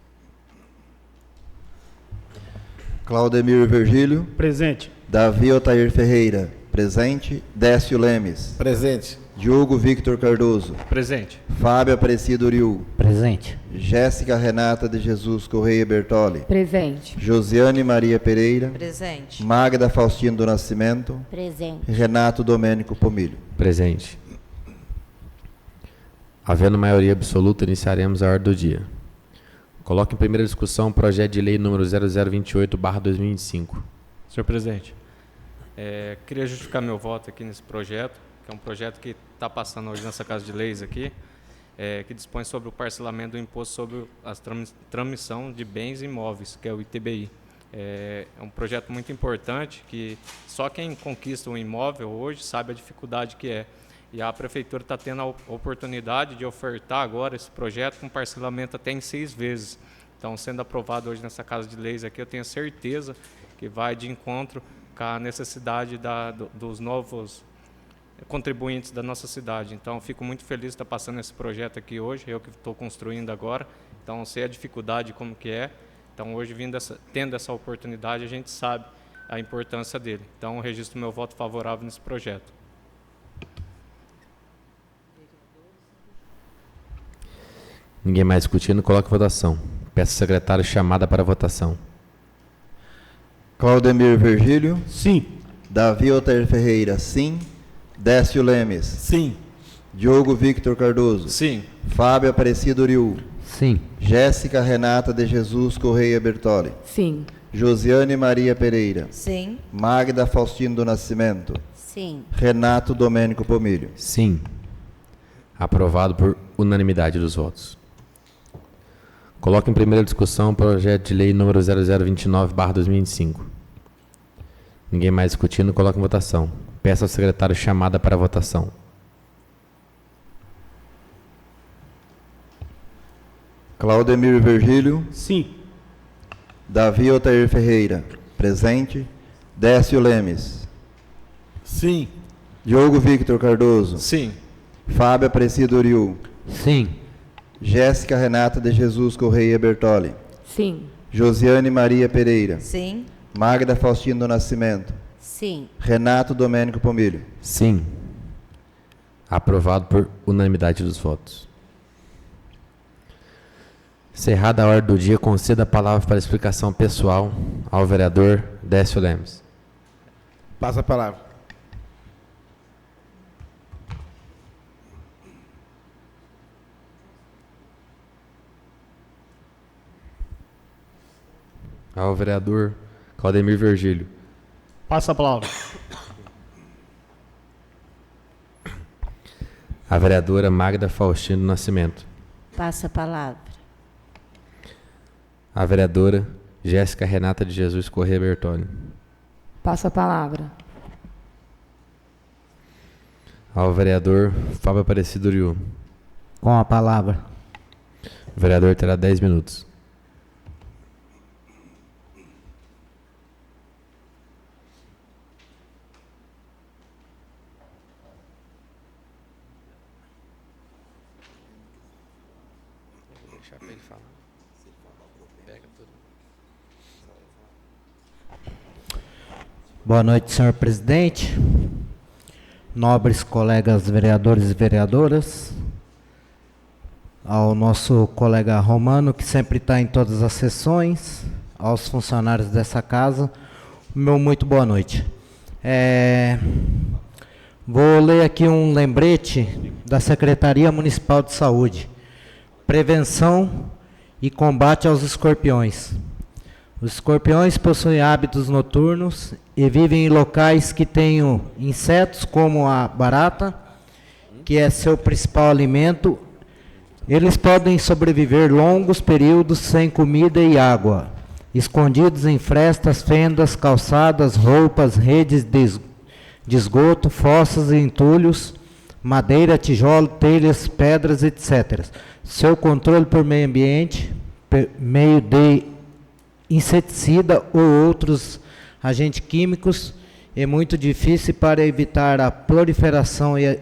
Speaker 2: Claudemir Virgílio.
Speaker 4: Presente.
Speaker 2: Davi Otair Ferreira. Presente. Décio Lemes.
Speaker 5: Presente.
Speaker 2: Diogo Victor Cardoso.
Speaker 4: Presente.
Speaker 2: Fábio Aparecido Uriu.
Speaker 3: Presente.
Speaker 2: Jéssica Renata de Jesus Correia Bertoli.
Speaker 5: Presente.
Speaker 2: Josiane Maria Pereira.
Speaker 8: Presente.
Speaker 2: Magda Faustino do Nascimento.
Speaker 5: Presente.
Speaker 2: Renato Domênico Pomilho.
Speaker 1: Presente. Havendo maioria absoluta, iniciaremos a ordem do dia. Coloque em primeira discussão o projeto de lei número 0028/2025.
Speaker 4: Senhor presidente, queria justificar meu voto aqui nesse projeto, que é um projeto que está passando hoje nessa Casa de Leis aqui, que dispõe sobre o parcelamento do imposto sobre a transmissão de bens imóveis, que é o ITBI. É um projeto muito importante que só quem conquista um imóvel hoje sabe a dificuldade que é. E a Prefeitura está tendo a oportunidade de ofertar agora esse projeto com parcelamento até em 6 vezes. Então, sendo aprovado hoje nessa Casa de Leis aqui, eu tenho certeza que vai de encontro com a necessidade dos novos contribuintes da nossa cidade. Então, fico muito feliz de estar passando esse projeto aqui hoje, eu que estou construindo agora. Então, sei a dificuldade como que é. Então, hoje, tendo essa oportunidade, a gente sabe a importância dele. Então, eu registro meu voto favorável nesse projeto.
Speaker 1: Ninguém mais discutindo, coloque em votação. Peço ao secretário chamada para votação.
Speaker 2: Claudemir Virgílio.
Speaker 6: Sim.
Speaker 2: Davi Altair Ferreira, sim. Décio Lemes.
Speaker 6: Sim.
Speaker 2: Diogo Victor Cardoso.
Speaker 4: Sim.
Speaker 2: Fábio Aparecido Uriu.
Speaker 3: Sim.
Speaker 2: Jéssica Renata de Jesus Correia Bertoli.
Speaker 5: Sim.
Speaker 2: Josiane Maria Pereira.
Speaker 8: Sim.
Speaker 2: Magda Faustino do Nascimento.
Speaker 5: Sim.
Speaker 2: Renato Domênico Pomilho.
Speaker 1: Sim. Aprovado por unanimidade dos votos. Coloque em primeira discussão o projeto de lei número 0029/2025. Ninguém mais discutindo, coloque em votação. Peço ao secretário chamada para votação.
Speaker 2: Claudemir Virgílio.
Speaker 6: Sim.
Speaker 2: Davi Altair Ferreira. Presente. Décio Lemes.
Speaker 6: Sim.
Speaker 2: Diogo Victor Cardoso.
Speaker 4: Sim.
Speaker 2: Fábio Aparecido Uriu.
Speaker 3: Sim.
Speaker 2: Jéssica Renata de Jesus Correia Bertoli.
Speaker 5: Sim.
Speaker 2: Josiane Maria Pereira.
Speaker 8: Sim.
Speaker 2: Magda Faustino do Nascimento.
Speaker 5: Sim.
Speaker 2: Renato Domênico Pomilho.
Speaker 1: Sim. Aprovado por unanimidade dos votos. Encerrada a ordem do dia, conceda a palavra para explicação pessoal ao vereador Décio Lemes.
Speaker 6: Passa a palavra.
Speaker 1: Ao vereador Claudemir Virgílio.
Speaker 6: Passa a palavra.
Speaker 1: A vereadora Magda Faustino do Nascimento.
Speaker 5: Passa a palavra.
Speaker 1: A vereadora Jéssica Renata de Jesus Correia Bertoli.
Speaker 5: Passa a palavra.
Speaker 1: Ao vereador Fábio Aparecido Uriu.
Speaker 3: Com a palavra.
Speaker 1: O vereador terá 10 minutos.
Speaker 3: Boa noite, senhor presidente, nobres colegas vereadores e vereadoras, ao nosso colega Romano, que sempre está em todas as sessões, aos funcionários dessa casa, meu muito boa noite. Vou ler aqui um lembrete da Secretaria Municipal de Saúde. Prevenção e combate aos escorpiões. Os escorpiões possuem hábitos noturnos e vivem em locais que tenham insetos como a barata, que é seu principal alimento. Eles podem sobreviver longos períodos sem comida e água, escondidos em frestas, fendas, calçadas, roupas, redes de esgoto, fossas e entulhos, madeira, tijolo, telhas, pedras, etc. Seu controle por meio ambiente, por meio de inseticida ou outros agentes químicos, é muito difícil. Para evitar a proliferação e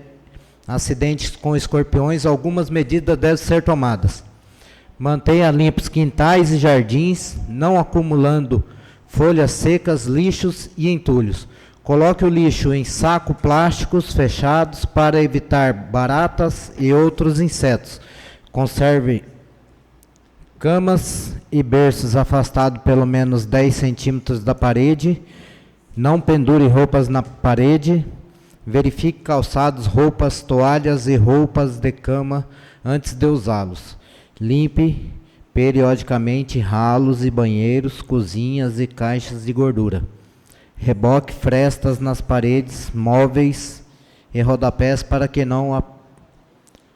Speaker 3: acidentes com escorpiões, algumas medidas devem ser tomadas. Mantenha limpos quintais e jardins, não acumulando folhas secas, lixos e entulhos. Coloque o lixo em saco plásticos fechados para evitar baratas e outros insetos. Conserve camas e berços afastados pelo menos 10 centímetros da parede. Não pendure roupas na parede. Verifique calçados, roupas, toalhas e roupas de cama antes de usá-los. Limpe periodicamente ralos e banheiros, cozinhas e caixas de gordura. Reboque frestas nas paredes, móveis e rodapés para que não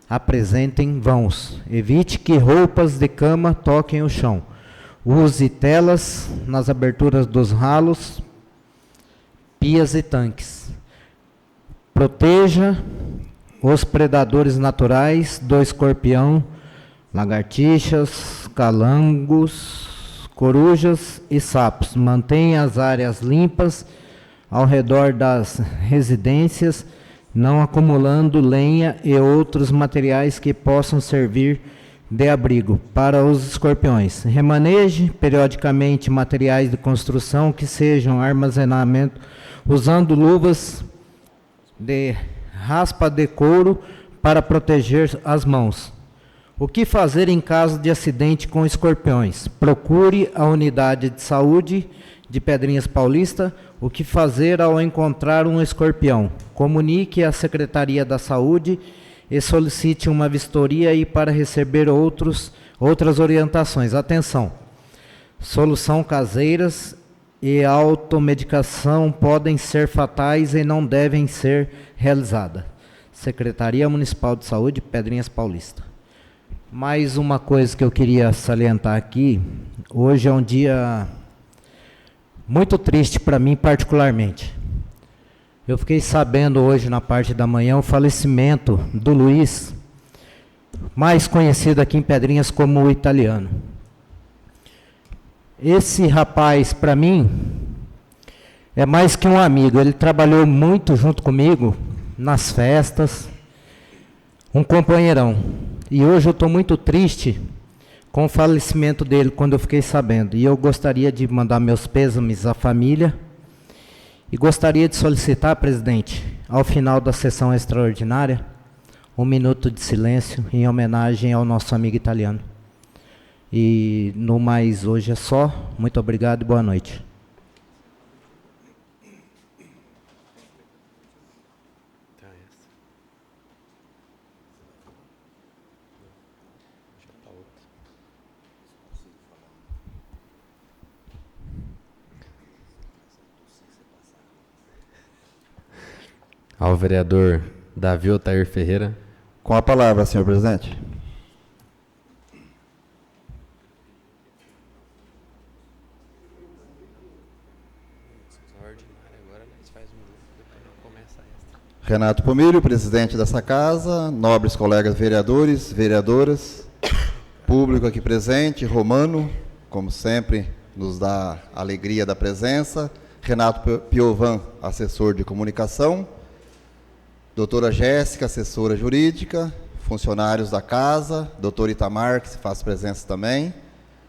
Speaker 3: apresentem vãos. Evite que roupas de cama toquem o chão. Use telas nas aberturas dos ralos, pias e tanques. Proteja os predadores naturais do escorpião, lagartixas, calangos, corujas e sapos. Mantenha as áreas limpas ao redor das residências, não acumulando lenha e outros materiais que possam servir de abrigo para os escorpiões. Remaneje periodicamente materiais de construção que sejam armazenamento, usando luvas de raspa de couro para proteger as mãos. O que fazer em caso de acidente com escorpiões? Procure a unidade de saúde de Pedrinhas Paulista. O que fazer ao encontrar um escorpião? Comunique à Secretaria da Saúde e solicite uma vistoria e para receber outras orientações. Atenção! Solução caseiras e automedicação podem ser fatais e não devem ser realizadas. Secretaria Municipal de Saúde, Pedrinhas Paulista. Mais uma coisa que eu queria salientar aqui, hoje é um dia muito triste para mim particularmente. Eu fiquei sabendo hoje na parte da manhã o falecimento do Luiz, mais conhecido aqui em Pedrinhas como o Italiano. Esse rapaz, para mim, é mais que um amigo. Ele trabalhou muito junto comigo nas festas, um companheirão. E hoje eu estou muito triste com o falecimento dele, quando eu fiquei sabendo. E eu gostaria de mandar meus pêsames à família e gostaria de solicitar, presidente, ao final da sessão extraordinária, 1 minuto de silêncio em homenagem ao nosso amigo italiano. E no mais, hoje é só. Muito obrigado e boa noite.
Speaker 1: Ao vereador Davi Otair Ferreira.
Speaker 2: Com a palavra, senhor presidente. Renato Pomilho, presidente dessa casa, nobres colegas vereadores, vereadoras, público aqui presente, Romano, como sempre, nos dá a alegria da presença, Renato Piovan, assessor de comunicação, doutora Jéssica, assessora jurídica, funcionários da casa, doutor Itamar, que se faz presença também.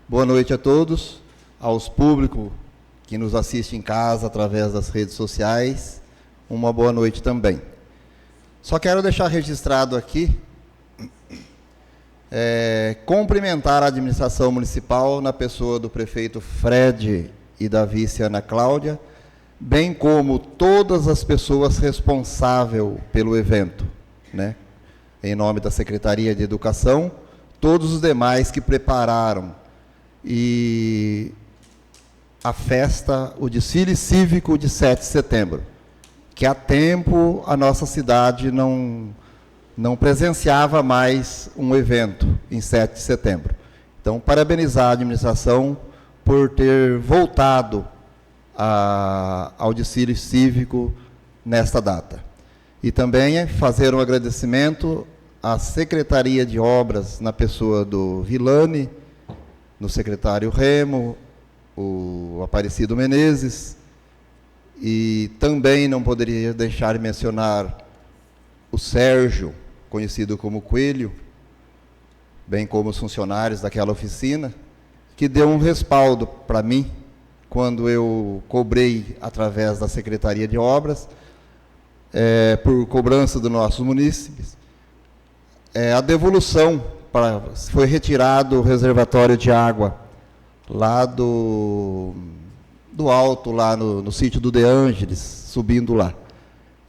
Speaker 2: Boa noite a todos, aos públicos que nos assistem em casa através das redes sociais, uma boa noite também. Só quero deixar registrado aqui, cumprimentar a administração municipal na pessoa do prefeito Fred e da vice Ana Cláudia, bem como todas as pessoas responsáveis pelo evento, né? Em nome da Secretaria de Educação, todos os demais que prepararam e a festa, o desfile cívico de 7 de setembro, que há tempo a nossa cidade não presenciava mais um evento em 7 de setembro. Então, parabenizar a administração por ter voltado ao desfile cívico nesta data. E também fazer um agradecimento à Secretaria de Obras, na pessoa do Vilani, no secretário Remo, o Aparecido Menezes, e também não poderia deixar de mencionar o Sérgio, conhecido como Coelho, bem como os funcionários daquela oficina, que deu um respaldo para mim, quando eu cobrei através da Secretaria de Obras, por cobrança dos nossos munícipes, a devolução, foi retirado o reservatório de água lá do alto, lá no sítio do De Ângeles, subindo lá.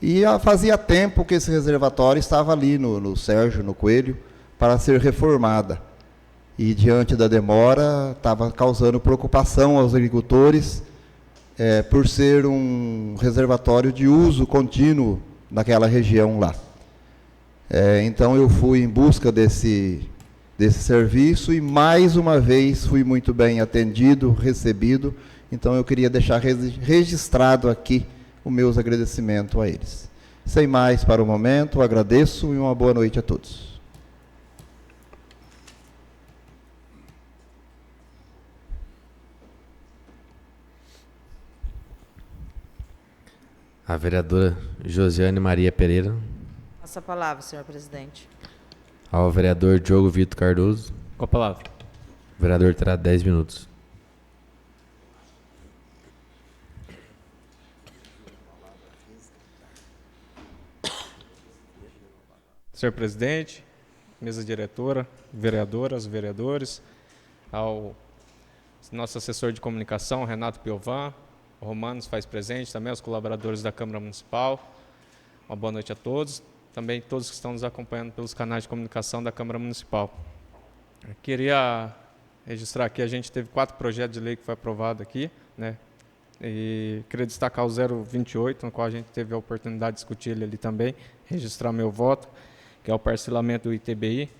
Speaker 2: E fazia tempo que esse reservatório estava ali no Sérgio, no Coelho, para ser reformada. E diante da demora, estava causando preocupação aos agricultores, por ser um reservatório de uso contínuo naquela região lá. Então eu fui em busca desse serviço e mais uma vez fui muito bem atendido, recebido. Então eu queria deixar registrado aqui os meus agradecimentos a eles. Sem mais para o momento, agradeço e uma boa noite a todos.
Speaker 1: A vereadora Josiane Maria Pereira.
Speaker 8: Passa a palavra, senhor presidente.
Speaker 1: Ao vereador Diogo Vitor Cardoso.
Speaker 4: Com a palavra.
Speaker 1: O vereador terá 10 minutos.
Speaker 4: Senhor presidente, mesa diretora, vereadoras, vereadores, ao nosso assessor de comunicação, Renato Piovan, o Romanos faz presente, também aos colaboradores da Câmara Municipal. Uma boa noite a todos, também todos que estão nos acompanhando pelos canais de comunicação da Câmara Municipal. Eu queria registrar aqui, a gente teve 4 projetos de lei que foi aprovado aqui, né? E queria destacar o 028, no qual a gente teve a oportunidade de discutir ele ali também, registrar meu voto, que é o parcelamento do ITBI.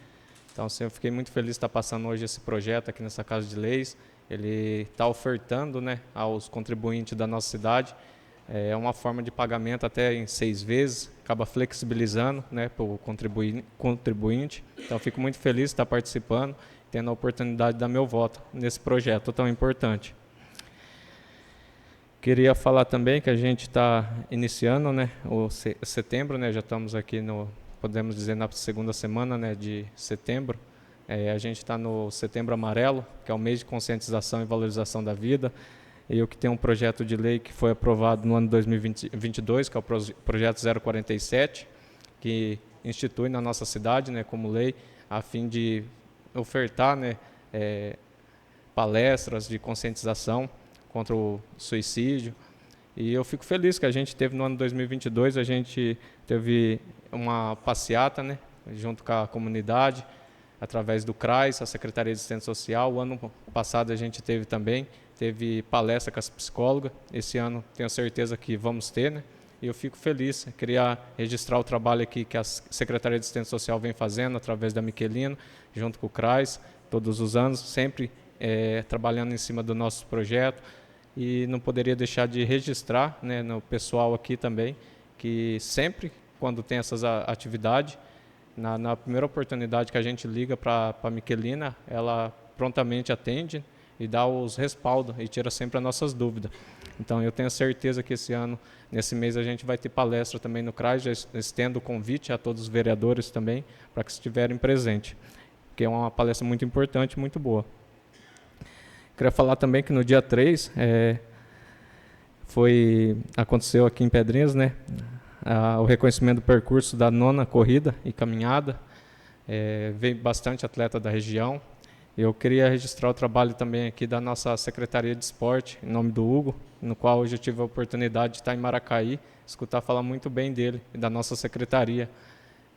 Speaker 4: Então, eu fiquei muito feliz de estar passando hoje esse projeto aqui nessa Casa de Leis. Ele está ofertando, né, aos contribuintes da nossa cidade uma forma de pagamento até em 6 vezes, acaba flexibilizando, né, para o contribuinte. Então, fico muito feliz de estar participando, tendo a oportunidade de dar meu voto nesse projeto tão importante. Queria falar também que a gente está iniciando, né, o setembro, né, já estamos aqui podemos dizer, na segunda semana, né, de setembro. A gente está no Setembro Amarelo, que é o mês de conscientização e valorização da vida. E eu que tenho um projeto de lei que foi aprovado no ano 2022, que é o projeto 047, que institui na nossa cidade, né, como lei, a fim de ofertar, né, palestras de conscientização contra o suicídio. E eu fico feliz que a gente teve no ano 2022, a gente teve uma passeata, né, junto com a comunidade, através do CRAS, a Secretaria de Assistência Social. O ano passado a gente teve palestra com as psicólogas. Esse ano tenho certeza que vamos ter, né? E eu fico feliz, queria registrar o trabalho aqui que a Secretaria de Assistência Social vem fazendo através da Miquelino, junto com o CRAS, todos os anos, sempre trabalhando em cima do nosso projeto. E não poderia deixar de registrar, né, no pessoal aqui também, que sempre, quando tem essas atividades, na primeira oportunidade que a gente liga para a Miquelina, ela prontamente atende e dá os respaldos e tira sempre as nossas dúvidas. Então, eu tenho certeza que esse ano, nesse mês, a gente vai ter palestra também no CRAS, já estendo o convite a todos os vereadores também, para que estiverem presentes, que é uma palestra muito importante, muito boa. Queria falar também que no dia 3, aconteceu aqui em Pedrinhas, né, o reconhecimento do percurso da 9ª corrida e caminhada. Veio bastante atleta da região. Eu queria registrar o trabalho também aqui da nossa Secretaria de Esporte, em nome do Hugo, no qual hoje eu tive a oportunidade de estar em Maracaí, escutar falar muito bem dele e da nossa secretaria,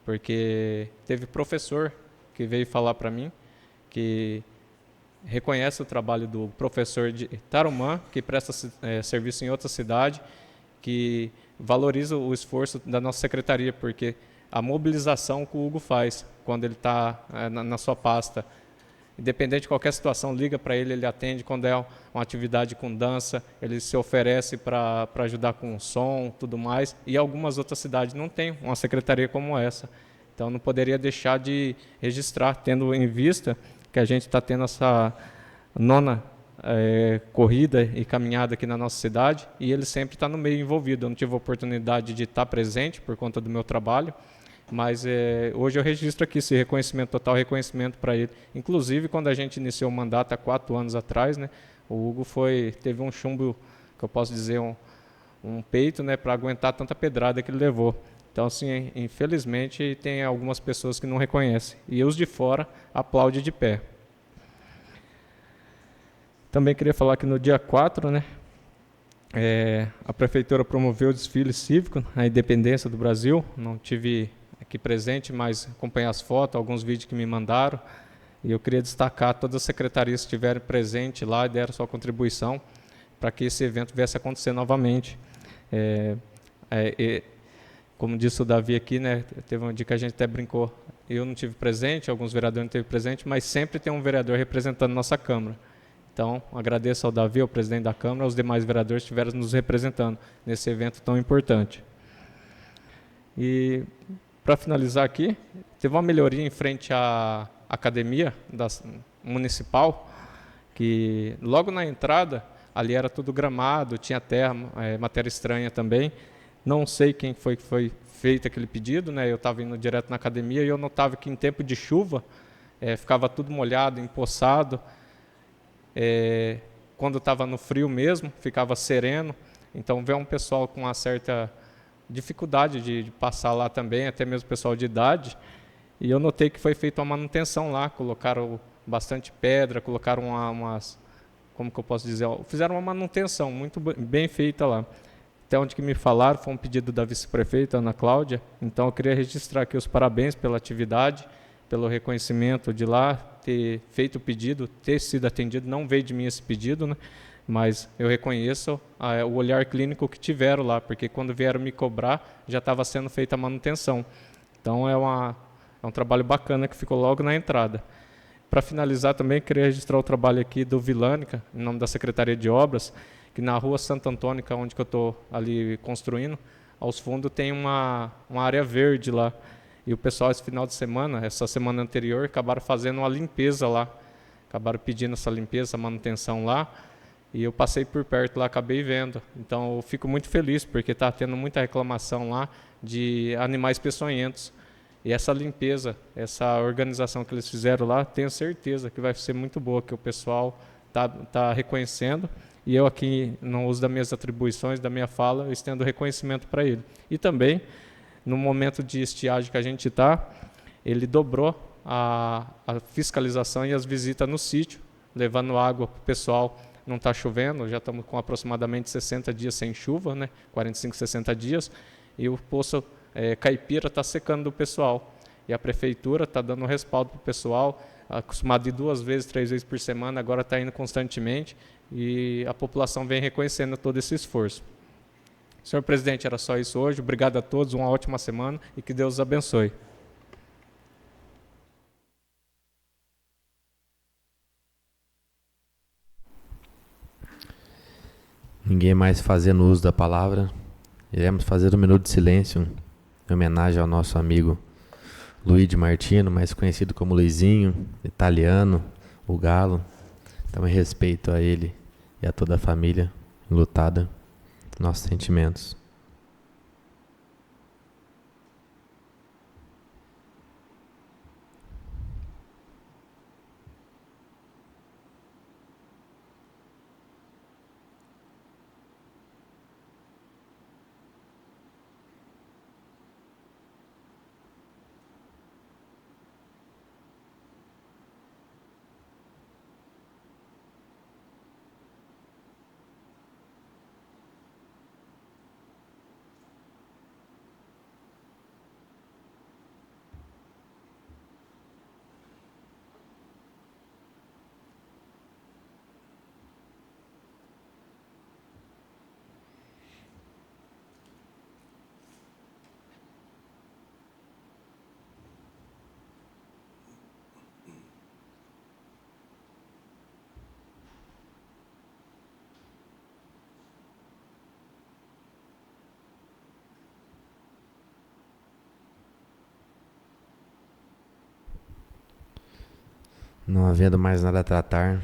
Speaker 4: porque teve professor que veio falar para mim que reconhece o trabalho do professor de Tarumã, que presta serviço em outra cidade, que valoriza o esforço da nossa secretaria, porque a mobilização que o Hugo faz quando ele está na sua pasta, independente de qualquer situação, liga para ele, ele atende. Quando é uma atividade com dança, ele se oferece para ajudar com som, tudo mais. E algumas outras cidades não têm uma secretaria como essa. Então, não poderia deixar de registrar, tendo em vista que a gente está tendo essa 9ª corrida e caminhada aqui na nossa cidade, e ele sempre está no meio envolvido. Eu não tive a oportunidade de estar presente por conta do meu trabalho, mas hoje eu registro aqui esse reconhecimento, total reconhecimento para ele. Inclusive, quando a gente iniciou o mandato há 4 anos atrás, né, O Hugo teve um chumbo, que eu posso dizer, um peito, né, para aguentar tanta pedrada que ele levou. Então, assim, infelizmente, tem algumas pessoas que não reconhecem. E os de fora aplaudem de pé. Também queria falar que no dia 4, né, a Prefeitura promoveu o desfile cívico na Independência do Brasil. Não tive aqui presente, mas acompanhei as fotos, alguns vídeos que me mandaram. E eu queria destacar todas as secretarias que estiveram presentes lá e deram sua contribuição para que esse evento viesse a acontecer novamente. Como disse o Davi aqui, né, teve um dia que a gente até brincou, eu não tive presente, alguns vereadores não teve presente, mas sempre tem um vereador representando nossa Câmara. Então, agradeço ao Davi, ao presidente da Câmara, aos demais vereadores que estiveram nos representando nesse evento tão importante. E, para finalizar aqui, teve uma melhoria em frente à academia municipal, que logo na entrada, ali era tudo gramado, tinha terra, matéria estranha também. Não sei quem foi que foi feito aquele pedido, né? Eu estava indo direto na academia e eu notava que em tempo de chuva ficava tudo molhado, empoçado. Quando estava no frio mesmo, ficava sereno. Então, veio um pessoal com uma certa dificuldade de passar lá também, até mesmo pessoal de idade. E eu notei que foi feita uma manutenção lá, colocaram bastante pedra, colocaram como que eu posso dizer, fizeram uma manutenção muito bem feita lá. Até onde que me falaram, foi um pedido da vice-prefeita, Ana Cláudia. Então, eu queria registrar aqui os parabéns pela atividade, pelo reconhecimento de lá, ter feito o pedido, ter sido atendido. Não veio de mim esse pedido, né? Mas eu reconheço o olhar clínico que tiveram lá, porque quando vieram me cobrar, já estava sendo feita a manutenção. Então, é um trabalho bacana que ficou logo na entrada. Para finalizar também, queria registrar o trabalho aqui do Vilânica, em nome da Secretaria de Obras, que na rua Santo Antônio, onde que eu estou ali construindo, aos fundos tem uma área verde lá. E o pessoal, esse final de semana, essa semana anterior, acabaram fazendo uma limpeza lá. Acabaram pedindo essa limpeza, essa manutenção lá. E eu passei por perto lá, acabei vendo. Então, eu fico muito feliz, porque está tendo muita reclamação lá de animais peçonhentos. E essa limpeza, essa organização que eles fizeram lá, tenho certeza que vai ser muito boa, que o pessoal está reconhecendo. E eu aqui, no uso das minhas atribuições, da minha fala, eu estendo reconhecimento para ele. E também, no momento de estiagem que a gente está, ele dobrou a fiscalização e as visitas no sítio, levando água para o pessoal. Não está chovendo, já estamos com aproximadamente 60 dias sem chuva, né? 45, 60 dias, e o poço caipira está secando do pessoal. E a prefeitura está dando respaldo para o pessoal, acostumado de 2 vezes, 3 vezes por semana, agora está indo constantemente, e a população vem reconhecendo todo esse esforço. Senhor presidente, era só isso hoje. Obrigado a todos, uma ótima semana e que Deus os abençoe.
Speaker 1: Ninguém mais fazendo uso da palavra. Iremos fazer um minuto de silêncio em homenagem ao nosso amigo Luigi Martino, mais conhecido como Luizinho, italiano, o Galo. Então, em respeito a ele e a toda a família enlutada, nossos sentimentos. Não havendo mais nada a tratar,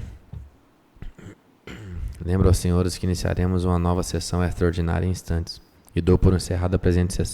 Speaker 1: lembro aos senhores que iniciaremos uma nova sessão extraordinária em instantes, e dou por encerrada a presente sessão.